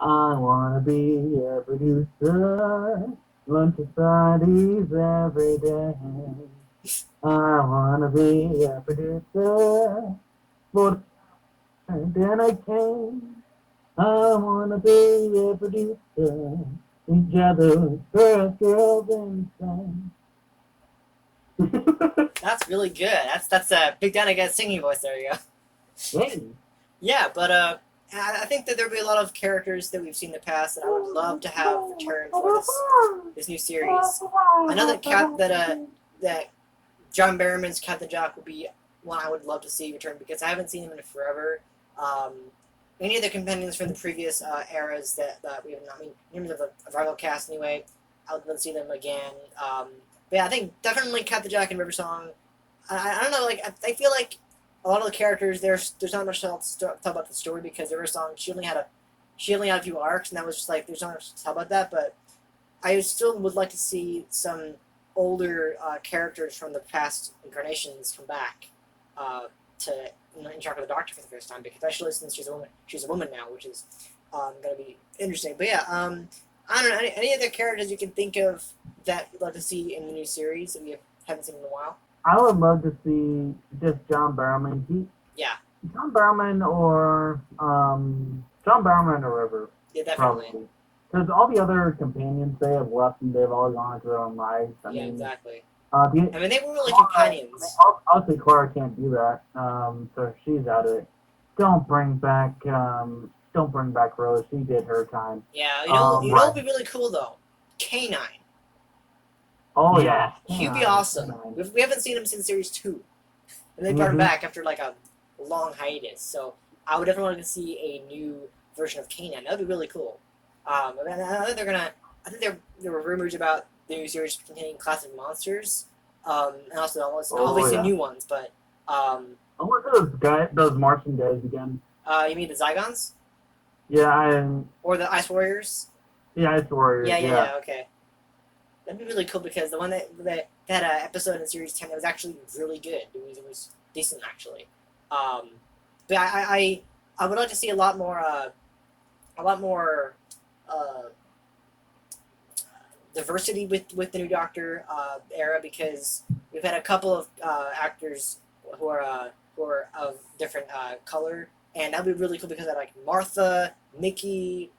I wanna be a producer. Run societies every day. I wanna be a producer. But then I came. I wanna be a producer. Together, girls insane. That's really good. That's a big Danica singing voice. There you go. Hey. Yeah, but I think that there'll be a lot of characters that we've seen in the past that I would love to have return for this new series. I know that John Barrowman's Captain Jack will be one I would love to see return because I haven't seen him in forever. Any of the companions from the previous eras that we have not, I mean, in terms of a rival cast anyway, I would love to see them again. But yeah, I think definitely Captain Jack and River Song. I don't know, like I feel like a lot of the characters there's not much else to talk about the story because River Song she only had a few arcs and that was just like there's not much to talk about that. But I still would like to see some older characters from the past incarnations come back to interact with the Doctor for the first time, because especially since she's a woman now, which is going to be interesting. But yeah, I don't know any other characters you can think of that you'd love to see in the new series that we haven't seen in a while. I would love to see just John Barrowman. Yeah. John Barrowman or River. Yeah, definitely. Probably. Because all the other companions they have left and they've all gone to their own lives. I Yeah, mean, exactly. I mean, they were really companions. Obviously, Clara can't do that, so she's out of it. Don't bring back Rose. She did her time. Yeah, you know what would be really cool though? K9. Oh Yeah. yeah, He'd be awesome. We haven't seen him since Series 2. And they brought him back after like a long hiatus. So I would definitely want to see a new version of K9. That would be really cool. I think there were rumors about the new series containing classic monsters, and also obviously new ones. But I wonder those Martian guys again. you mean the Zygons Yeah, or the Ice Warriors? Yeah, Ice Warriors. Yeah. Okay. That'd be really cool because the one that episode in Series 10 that was actually really good. It was decent actually. But I would like to see a lot more diversity with the new Doctor era, because we've had a couple of actors who are of different color, and that'd be really cool because I like Martha, Mickey,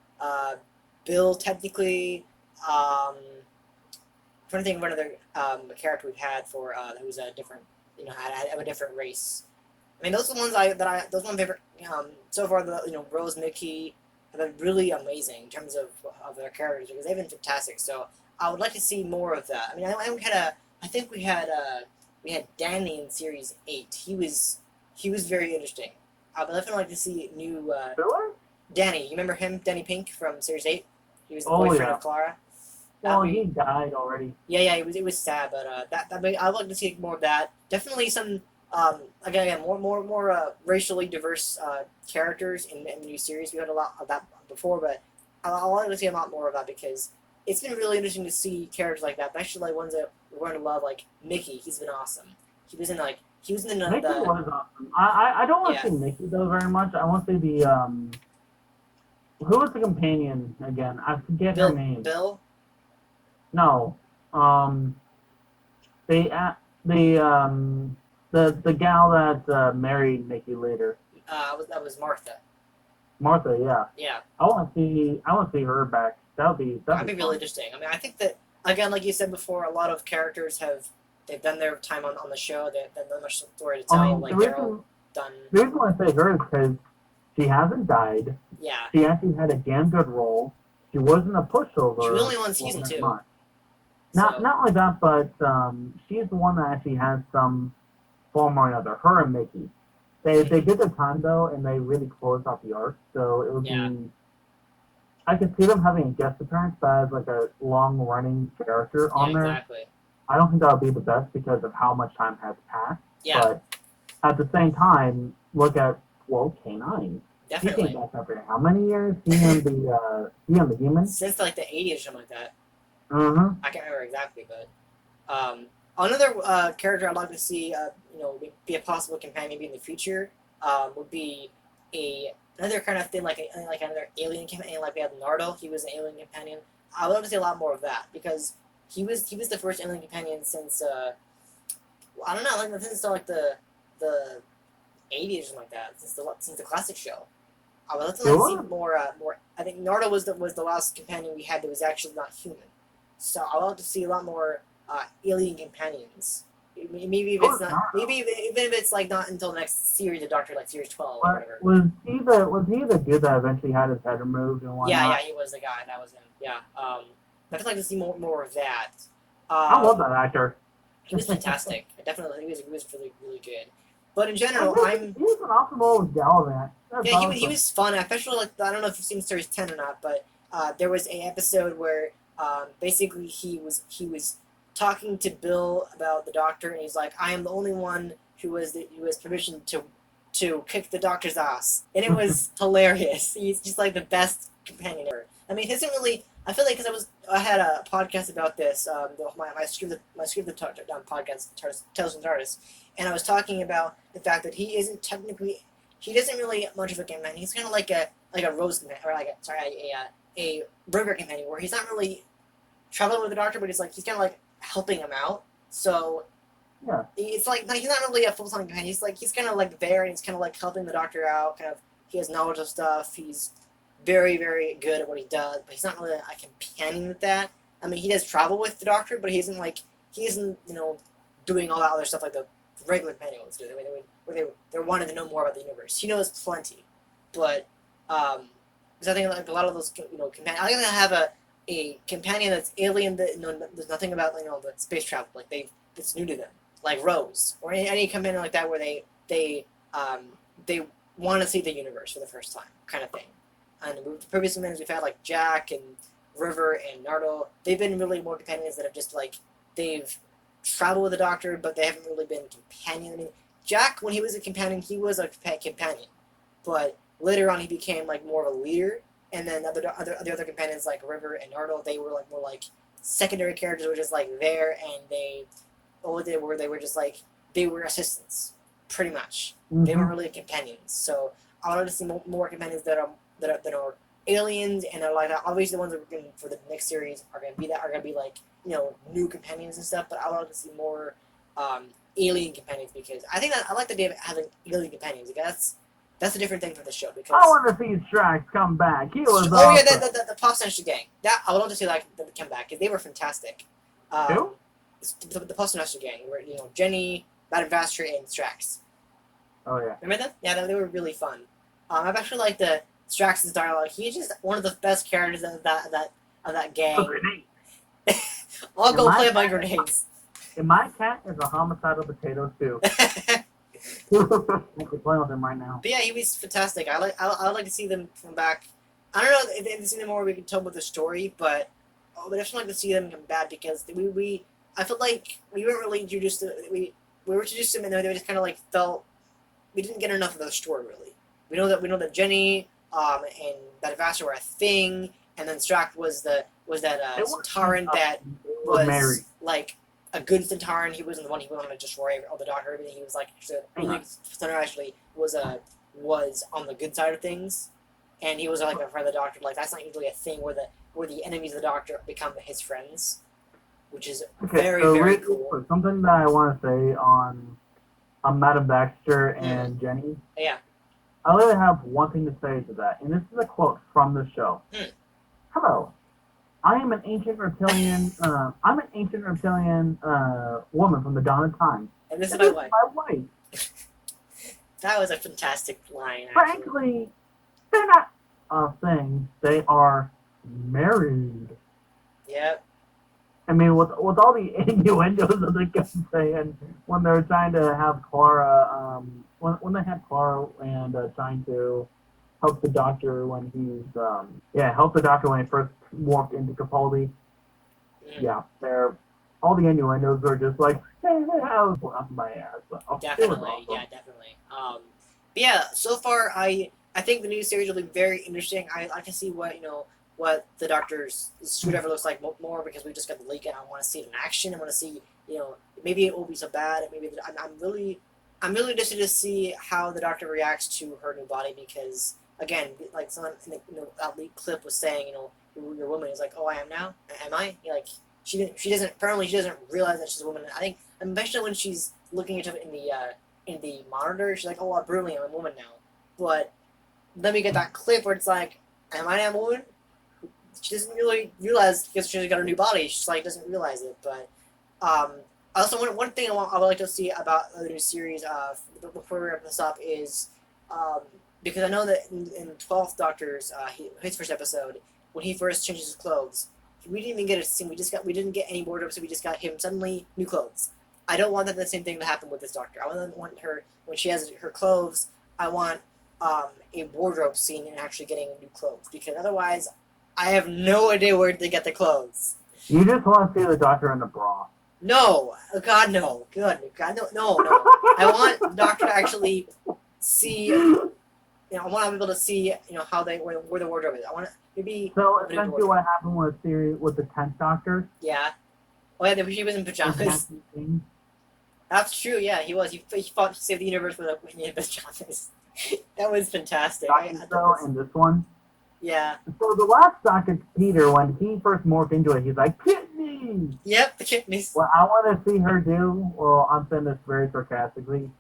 Bill technically. I'm trying to think of one other character we've had for who's a different, had a different race. I mean, those are the ones those are my favorite so far. Rose, Mickey have been really amazing in terms of their characters because they've been fantastic. So I would like to see more of that. I mean, I think we had Danny in Series 8. He was very interesting. I would definitely like to see new Danny. You remember him, Danny Pink from Series 8? He was the boyfriend of Clara. Well, he died already. Yeah, it was sad, but I would like to see more of that. Definitely some Again, more racially diverse characters in the new series. We had a lot of that before, but I wanted to see a lot more of that because it's been really interesting to see characters like that, especially like ones that we're going to love, like Mickey. He's been awesome. He was in the Mickey was awesome. I don't want to see Mickey though very much. I want to see the who was the companion again? I forget her name. Bill. No, the gal that married Mickey later. That was Martha. Martha, yeah. Yeah. I want to see her back. That'd be really interesting. I mean, I think that again, like you said before, a lot of characters they've done their time on the show. They've done much story to tell. I mean, like they're all done. The reason why I say her is because she hasn't died. Yeah. She actually had a damn good role. She wasn't a pushover. She was only on season 2. Not only that, but she's the one that actually has some form or another. Her and Mickey. They did their time though, and they really closed out the arc. So it would be. I could see them having a guest appearance, but as like a long-running character on there. Exactly. I don't think that would be the best because of how much time has passed. Yeah. But at the same time, look at K9. Definitely. He came back after how many years? He and the human? Since like the 80s or something like that. Mm-hmm. I can't remember exactly, but another character I'd like to see, be a possible companion maybe in the future, would be another kind of thing like another alien companion, like we had Nardo. He was an alien companion. I would love to see a lot more of that because he was the first alien companion since I don't know, like since like the 80s or something like that, since the classic show. I would love to see more. I think Nardo was the last companion we had that was actually not human. So I would love to see a lot more alien companions. Maybe if it's not, maybe even if it's like not until the next series of Doctor, like series 12 or whatever. Was he the dude that eventually had his head removed and whatnot? Yeah, he was the guy. That was him. Yeah. I'd like to see more of that. I love that actor. He was fantastic. Definitely, he was really good. But in general, he was an awesome old Gallivant. Yeah, he was fun. Especially like I don't know if you've seen series 10 or not, but there was an episode where basically he was talking to Bill about the Doctor, and he's like, "I am the only one who has permission to kick the Doctor's ass," and it was hilarious. He's just like the best companion ever. I mean, he isn't really. I feel like because I had a podcast about this, my Screw the podcast, Tales from Tardis, and I was talking about the fact that he isn't technically, he doesn't really much of a companion. He's kind of like a Rose companion, or a river companion, where he's not really traveling with the Doctor, but he's kind of like helping him out. So yeah, it's like he's not really a full-time companion. He's kind of like there, and he's kind of like helping the Doctor out. Kind of, he has knowledge of stuff. He's very, very good at what he does, but he's not really a companion with that. I mean, he does travel with the Doctor, but he isn't doing all that other stuff like the regular companions do. Where they wanted to know more about the universe. He knows plenty, but because I think like a lot of those companions, I think I have a companion that's alien that there's nothing about the space travel that's new to them, like Rose or any companion like that where they want to see the universe for the first time, kind of thing. And the previous companions we've had like Jack and River and Nardo, they've been really more companions that have just like they've traveled with the Doctor, but they haven't really been companions. I mean, Jack, when he was a companion, he was a companion, but later on he became like more of a leader. And then the other companions like River and Nardo, they were like more like secondary characters, were just like there, and they were just like they were assistants, pretty much. Mm-hmm. They weren't really companions. So I wanted to see more companions that are aliens, and are like obviously the ones that we're going for the next series are going to be like new companions and stuff. But I wanted to see more alien companions because I think that I like the idea of having alien companions. Because that's a different thing for the show. Because I want to see Strax come back. He was awesome. Yeah, the Pop Century gang. That I would love to see them come back because they were fantastic. Who? The Pop Century gang, where Jenny, Madame Vastra, and Strax. Oh yeah. Remember them? Yeah, they were really fun. I've actually liked the Strax's dialogue. He's just one of the best characters of that gang. I'll go play my grenades. And my cat is a homicidal potato too. I could play with him right now. But yeah, he was fantastic. I like to see them come back. I don't know if they've seen them more. We can tell with the story, but I would definitely like to see them come back because I feel like we weren't really introduced to we were introduced to them, and they just kind of like felt we didn't get enough of the story really. We know that Jenny and that Vassar were a thing, and then Strack was that Centauran that was married. like a good Centauran. He wasn't the one he wanted to destroy all the Doctor. Everything. He was like Centauran actually was on the good side of things, and he was like a friend of the Doctor. Like that's not usually a thing where the enemies of the Doctor become his friends, which is very cool. Something that I want to say on Madame Baxter and Jenny. Yeah. I only have one thing to say to that, and this is a quote from the show. Hello, I am an ancient reptilian. I'm an ancient reptilian woman from the dawn of time. And this is my wife. My wife. That was a fantastic line. Actually. Frankly, they're not a thing. They are married. Yep. I mean, with all the innuendos that they kept saying when they're trying to have Clara, when they had Clara and trying to help the Doctor when help the Doctor when he first morphed into Capaldi. Yeah, all the innuendos are just like, hey, I was off my ass. Definitely, awesome. Yeah, definitely. But yeah, so far I think the new series will be very interesting. I like to see what the Doctor's screwdriver looks like more because we just got the leak and I want to see it in action. I want to see, maybe it won't be so bad. Maybe I'm really interested to see how the Doctor reacts to her new body because again, like someone in that leak clip was saying, your woman is like, oh, I am now. Am I? Like she doesn't realize that she's a woman. I think especially when she's looking at it in the monitor, she's like, oh, I'm brilliant, I'm a woman now. But then we get that clip where it's like, am I now a woman? She doesn't really realize because she's got a new body. She's like doesn't realize it. But also one thing I would like to see about the new series before we wrap this up is because I know that in 12th Doctor's his first episode when he first changes his clothes, we didn't even get a scene. We didn't get any wardrobe, so we just got him suddenly new clothes. I don't want the same thing to happen with this Doctor. I want her when she has her clothes. I want a wardrobe scene and actually getting new clothes because otherwise. I have no idea where they get the clothes. You just want to see the Doctor in the bra. No. Oh, God, no. God, no. I want the Doctor to actually see, I want to be able to see, how where the wardrobe is. I want to maybe... So, essentially what happened with the 10th Doctor? Yeah. Oh, yeah, he was in pajamas. That's true, yeah, he was. He fought to save the universe with in pajamas. That was fantastic. And this one? Yeah. So the last Doctor, Peter, when he first morphed into it, he's like, kidneys! Yep, the kidneys. What I want to see her do, well, I'm saying this very sarcastically,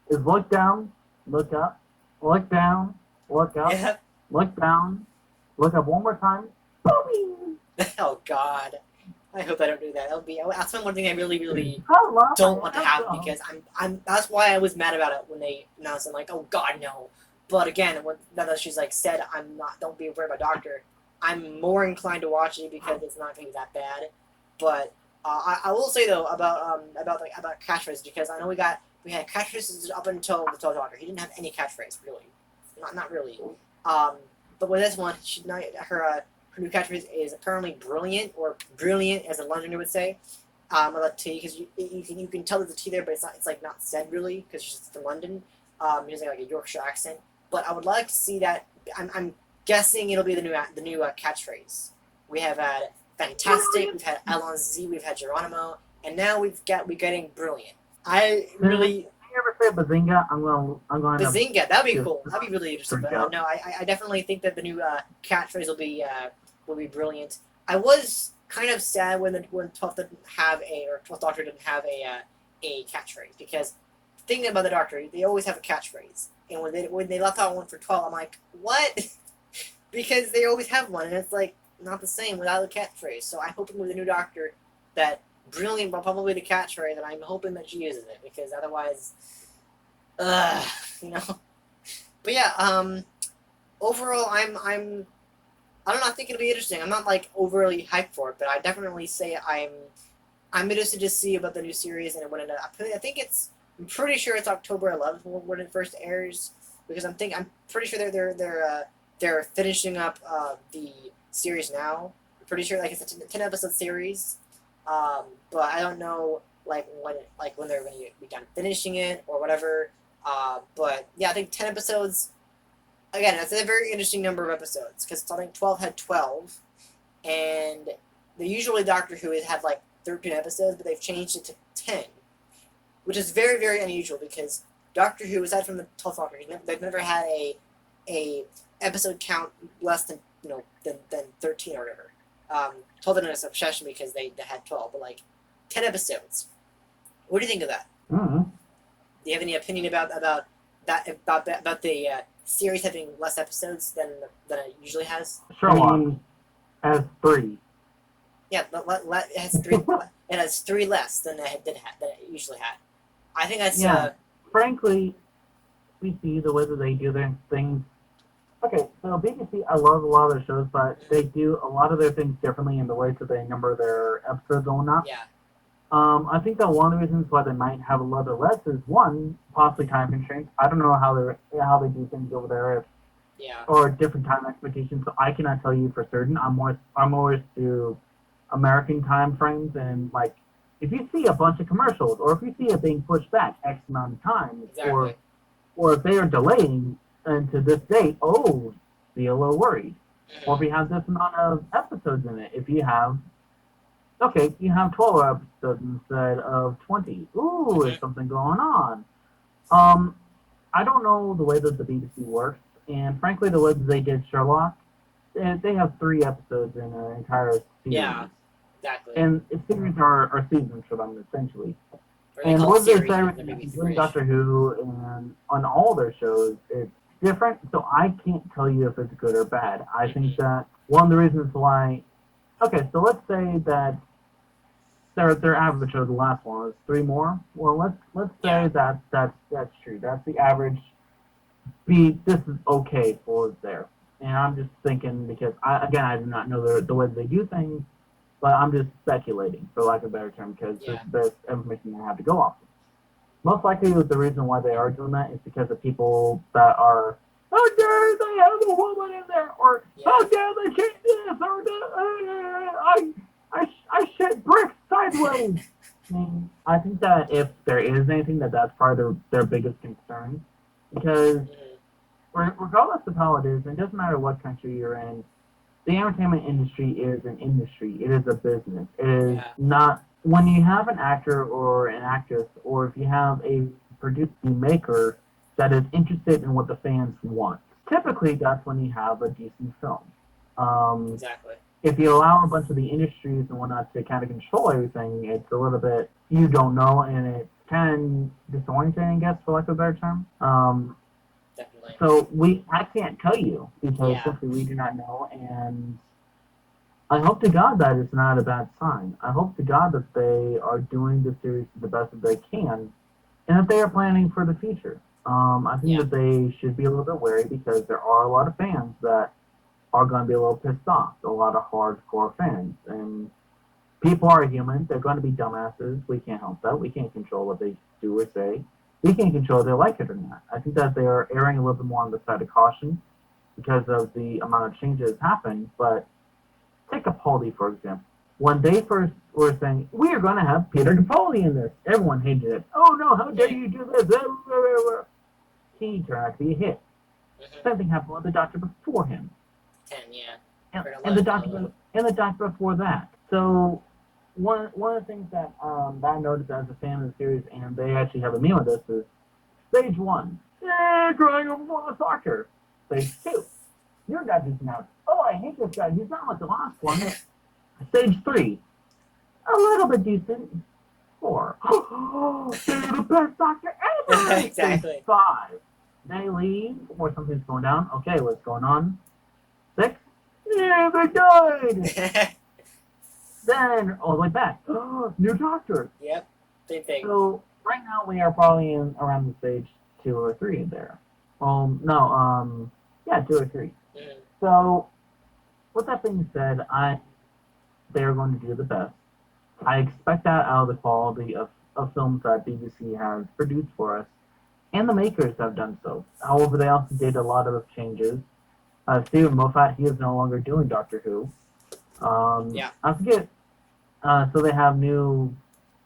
is look down, look up, look down, look up, yep. Look down, look up one more time, boom! Oh, God. I hope I don't do that. That's one thing I really don't want to happen because that's why I was mad about it when they announced it. I'm like, oh, God, no. But again, now that she's like said, don't be worried about Doctor. I'm more inclined to watch it because it's not going to be that bad. But I will say though about catchphrases because I know we had catchphrases up until the 12th Doctor. He didn't have any catchphrase really, not really. But with this one, her new catchphrase is apparently brilliant or brilliant as a Londoner would say. I love T because you can tell there's a T there, but it's like not said really because she's from London. Using like a Yorkshire accent. But I would like to see that. I'm guessing it'll be the new catchphrase. We have had fantastic. We've had Alonzi. We've had Geronimo, and now we're getting brilliant. I really. If you ever say Bazinga, I'm going. Bazinga. That'd be cool. That'd be really interesting. But no, I definitely think that the new catchphrase will be brilliant. I was kind of sad when 12th didn't have or 12th Doctor didn't have a catchphrase because. Thinking about the Doctor, they always have a catchphrase, and when they left out one for 12, I'm like, what? Because they always have one, and it's like not the same without a catchphrase. So I'm hoping with the new Doctor that brilliant, but probably the catchphrase, and I'm hoping that she uses it because otherwise, But yeah, overall, I don't know. I think it'll be interesting. I'm not like overly hyped for it, but I definitely say I'm interested to see about the new series and when it. I think I'm pretty sure it's October 11th when it first airs because I'm pretty sure they're finishing up the series now. I'm pretty sure like it's a 10 episode series, but I don't know like when they're going to be done finishing it or whatever. But yeah, I think 10 episodes. Again, that's a very interesting number of episodes because I think 12 had 12, and usually Doctor Who has had like 13 episodes, but they've changed it to 10, which is very, very unusual because Doctor Who, aside from the 12th Doctor, they've never had a episode count less than than 13 or whatever. 12 is an obsession because they had 12, but like 10 episodes. What do you think of that? Mm-hmm. Do you have any opinion about the series having less episodes than it usually has? Sherlock has 3. Yeah, but it has 3. It has 3 less than it usually had. I think that's Frankly, we see the way that they do their things. Okay, so BBC, I love a lot of their shows, but they do a lot of their things differently in the way that they number their episodes and whatnot. Yeah. I think that one of the reasons why they might have a little bit less is one, possibly time constraints. I don't know how they do things over there, or different time expectations. So I cannot tell you for certain. I'm more to American time frames, and like if you see a bunch of commercials, or if you see it being pushed back X amount of time, Exactly. or if they are delaying into this date, be a little worried. Or if you have this amount of episodes in it, if you have. Okay, you have 12 episodes instead of 20. Ooh, is something going on? I don't know the way that the BBC works, and frankly, the way that they did Sherlock, they have 3 episodes in an entire series. Yeah, exactly. And series are seasons for them, essentially. And what they say with Doctor Who and on all their shows, it's different, so I can't tell you if it's good or bad. I think that one of the reasons why. Okay, so let's say that their average of the last one was 3 more. Well, let's say that's true. That's the average. This is okay for there. And I'm just thinking because I do not know the way they do things, but I'm just speculating for lack of a better term because this is the best information I have to go off of. Most likely, the reason why they are doing that is because of people that are. How dare they have a woman in there? Or how dare they change this? Or I shit bricks sideways. I think that if there is anything, that's probably their biggest concern. Because regardless of how it is, it doesn't matter what country you're in, the entertainment industry is an industry. It is a business. It is not... When you have an actor or an actress, or if you have a producing maker that is interested in what the fans want, typically that's when you have a decent film. Exactly. If you allow a bunch of the industries and whatnot to kind of control everything, it's a little bit, you don't know, and it's kind of disorienting, I guess, for lack of a better term. Definitely. So I can't tell you because simply we do not know, and I hope to God that it's not a bad sign. I hope to God that they are doing the series the best that they can, and that they are planning for the future. I think that they should be a little bit wary because there are a lot of fans that are going to be a little pissed off. A lot of hardcore fans. And people are human. They're going to be dumbasses. We can't help that. We can't control what they do or say. We can't control if they like it or not. I think that they are erring a little bit more on the side of caution because of the amount of changes happened. But take Capaldi, for example. When they first were saying, we are going to have Peter Capaldi in this, everyone hated it. Oh, no, how dare you do this? He turned out to be a hit. Same thing happened with the Doctor before him. 10, And the Doctor before that. So one of the things that I noticed as a fan of the series, and they actually have a meme with this, is stage 1, crying over the Doctor. Stage 2, your Doctor's now. Oh, I hate this guy. He's not like the last one. Stage 3, a little bit decent. 4, they're the best Doctor ever. Exactly. Stage 5, they leave, or something's going down. Okay, what's going on? 6, yeah, they died. Then all the way back. New Doctor. Yep, same thing. So right now we are probably in around the stage 2 or 3 there. 2 or 3. So with that being said, they are going to do the best. I expect that out of the quality of films that BBC has produced for us, and the makers have done so. However, they also did a lot of changes. Stephen Moffat, he is no longer doing Doctor Who. I forget. So they have new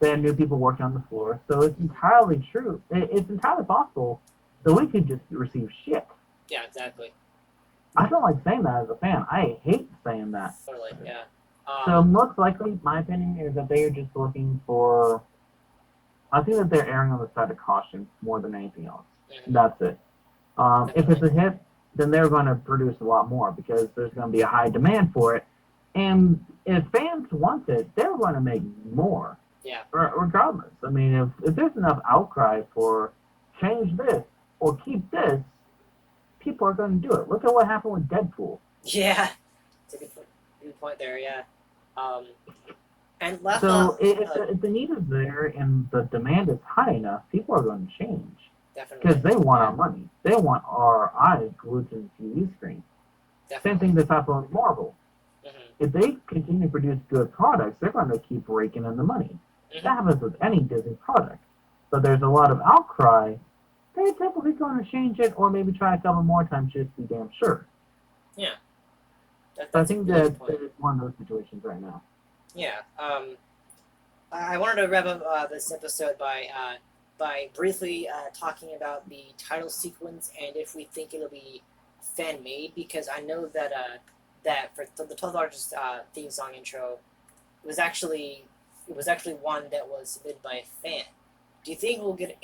They had new people working on the floor, so it's entirely true. It's entirely possible that we could just receive shit. Yeah, exactly. I don't like saying that as a fan. I hate saying that. Totally, yeah. So most likely, my opinion is that they are just looking for. I think that they're erring on the side of caution more than anything else. Mhm. That's it. If it's a hit, then they're going to produce a lot more because there's going to be a high demand for it. And if fans want it, they're going to make more. Yeah. Regardless. I mean, if there's enough outcry for change this or keep this, people are going to do it. Look at what happened with Deadpool. Yeah. It's a good point there, yeah. And last So if the need is there and the demand is high enough, people are going to change. definitely. Because they want our money. They want our eyes glued to the TV screen. Definitely. Same thing that's happened with Marvel. Mm-hmm. If they continue to produce good products, they're going to keep raking in the money. Mm-hmm. That happens with any Disney product. But there's a lot of outcry. They're typically going to change it or maybe try a couple more times just to be damn sure. Yeah. So I That's think a really that good point. it's one of those situations right now. Yeah. I wanted to wrap up this episode by briefly talking about the title sequence and if we think it'll be fan made, because I know that that for the 12th largest theme song intro was actually one that was submitted by a fan. Do you think we'll get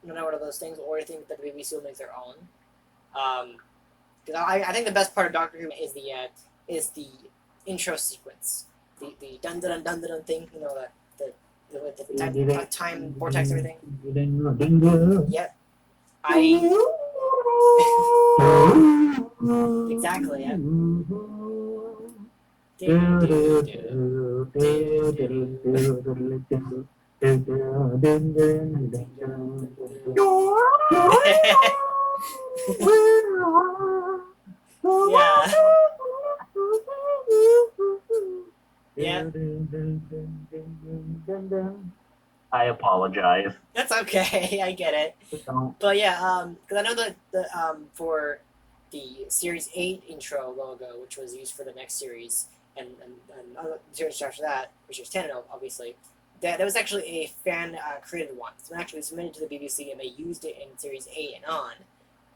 another one of those things, or do you think that the BBC will make their own? Because I think the best part of Doctor Who is the intro sequence, the dun dun dun dun dun thing. You know the time vortex everything. Yep. Exactly. Yeah. Yeah. I apologize. That's okay. I get it. But yeah, because I know that for the Series 8 intro logo, which was used for the next series, and other series after that, which was 10 obviously, that was actually a fan created one. It's been actually submitted to the BBC, and they used it in Series 8 and on.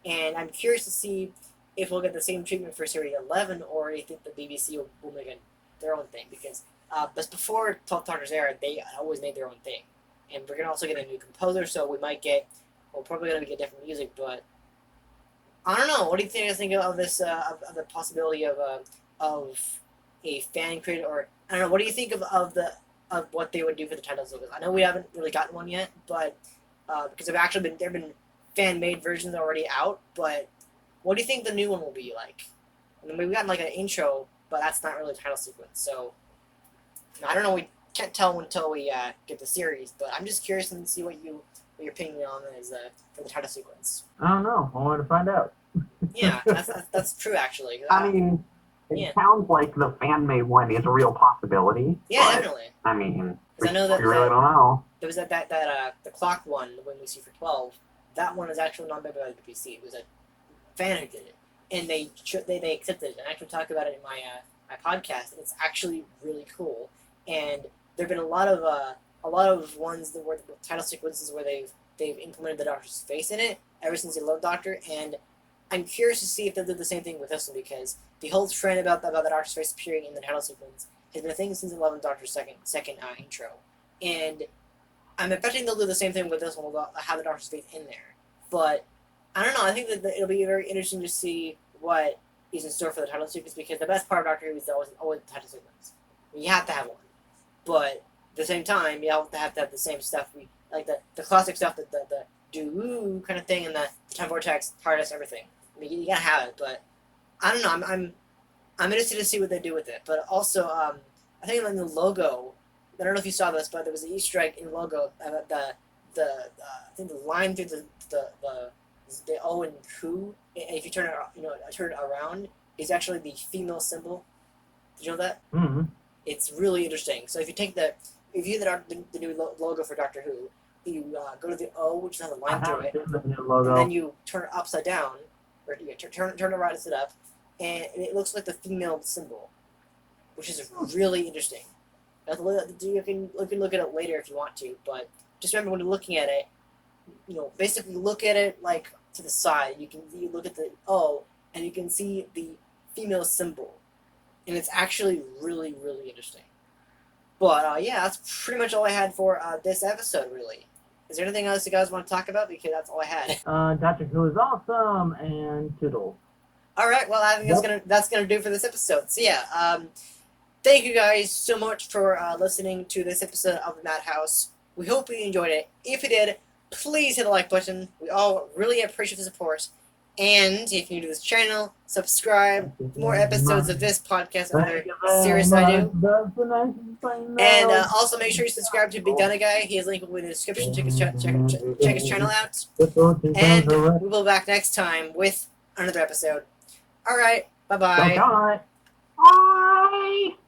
And I'm curious to see if we'll get the same treatment for Series 11, or do you think the BBC will make their own thing? Because but before 12 Doctor's era, they always made their own thing. And we're gonna also get a new composer, so we're probably gonna get different music. But I don't know. What do you think of this? Of the possibility of a fan created, or I don't know. What do you think of what they would do for the titles of it? I know we haven't really gotten one yet, but because there've been fan made versions already out. But what do you think the new one will be like? I mean, we've gotten like an intro, but that's not really a title sequence. So I don't know. We can't tell until we get the series, but I'm just curious to see what your opinion on is for the title sequence. I don't know. I wanted to find out. Yeah, that's true actually. I mean, it sounds like the fan-made one is a real possibility. Yeah, definitely. I mean, I know that we really don't know. There was the clock one, the one we see for 12. That one is actually not made by the BBC. It was a fan who did it, and they accepted it. And I actually talk about it in my my podcast. And it's actually really cool. And there've been a lot of ones that were title sequences where they've implemented the Doctor's face in it ever since they loved Doctor, and I'm curious to see if they'll do the same thing with this one, because the whole trend about the Doctor's face appearing in the title sequence has been a thing since the 11th Doctor's second intro, and I'm expecting they'll do the same thing with this one. We'll have the Doctor's face in there, but I don't know. I think that it'll be very interesting to see what is in store for the title sequence, because the best part of Doctor Who is always the title sequence. You have to have one. But at the same time, you have to have the same stuff. Like the classic stuff, the do kind of thing, and the time vortex, TARDIS, everything. I mean, you gotta have it. But I don't know. I'm interested to see what they do with it. But also, I think in the logo, I don't know if you saw this, but there was an Easter egg in the logo. I think the line through the O and Who, and if you turn it around, is actually the female symbol. Did you know that? Mm-hmm. It's really interesting. So if you take the new logo for Doctor Who, you go to the O, which has a line through it, and then you turn it upside down, or you turn it right side up, and it looks like the female symbol, which is really interesting. You can look at it later if you want to, but just remember when you're looking at it, basically look at it like to the side. You look at the O, and you can see the female symbol, and it's actually really, really interesting. But yeah, that's pretty much all I had for this episode. Really, is there anything else you guys want to talk about? Because that's all I had. Dr. Who is awesome, and toodles. All right, well, I think that's gonna do for this episode. So yeah, thank you guys so much for listening to this episode of the Madhouse. We hope you enjoyed it. If you did, please hit the like button. We all really appreciate the support. And if you're new to this channel, subscribe for more episodes of this podcast and other series I do. And also make sure you subscribe to bigdinoguy. He has a link in the description. Check his channel out. And we'll be back next time with another episode. Alright, bye-bye. Bye. Bye.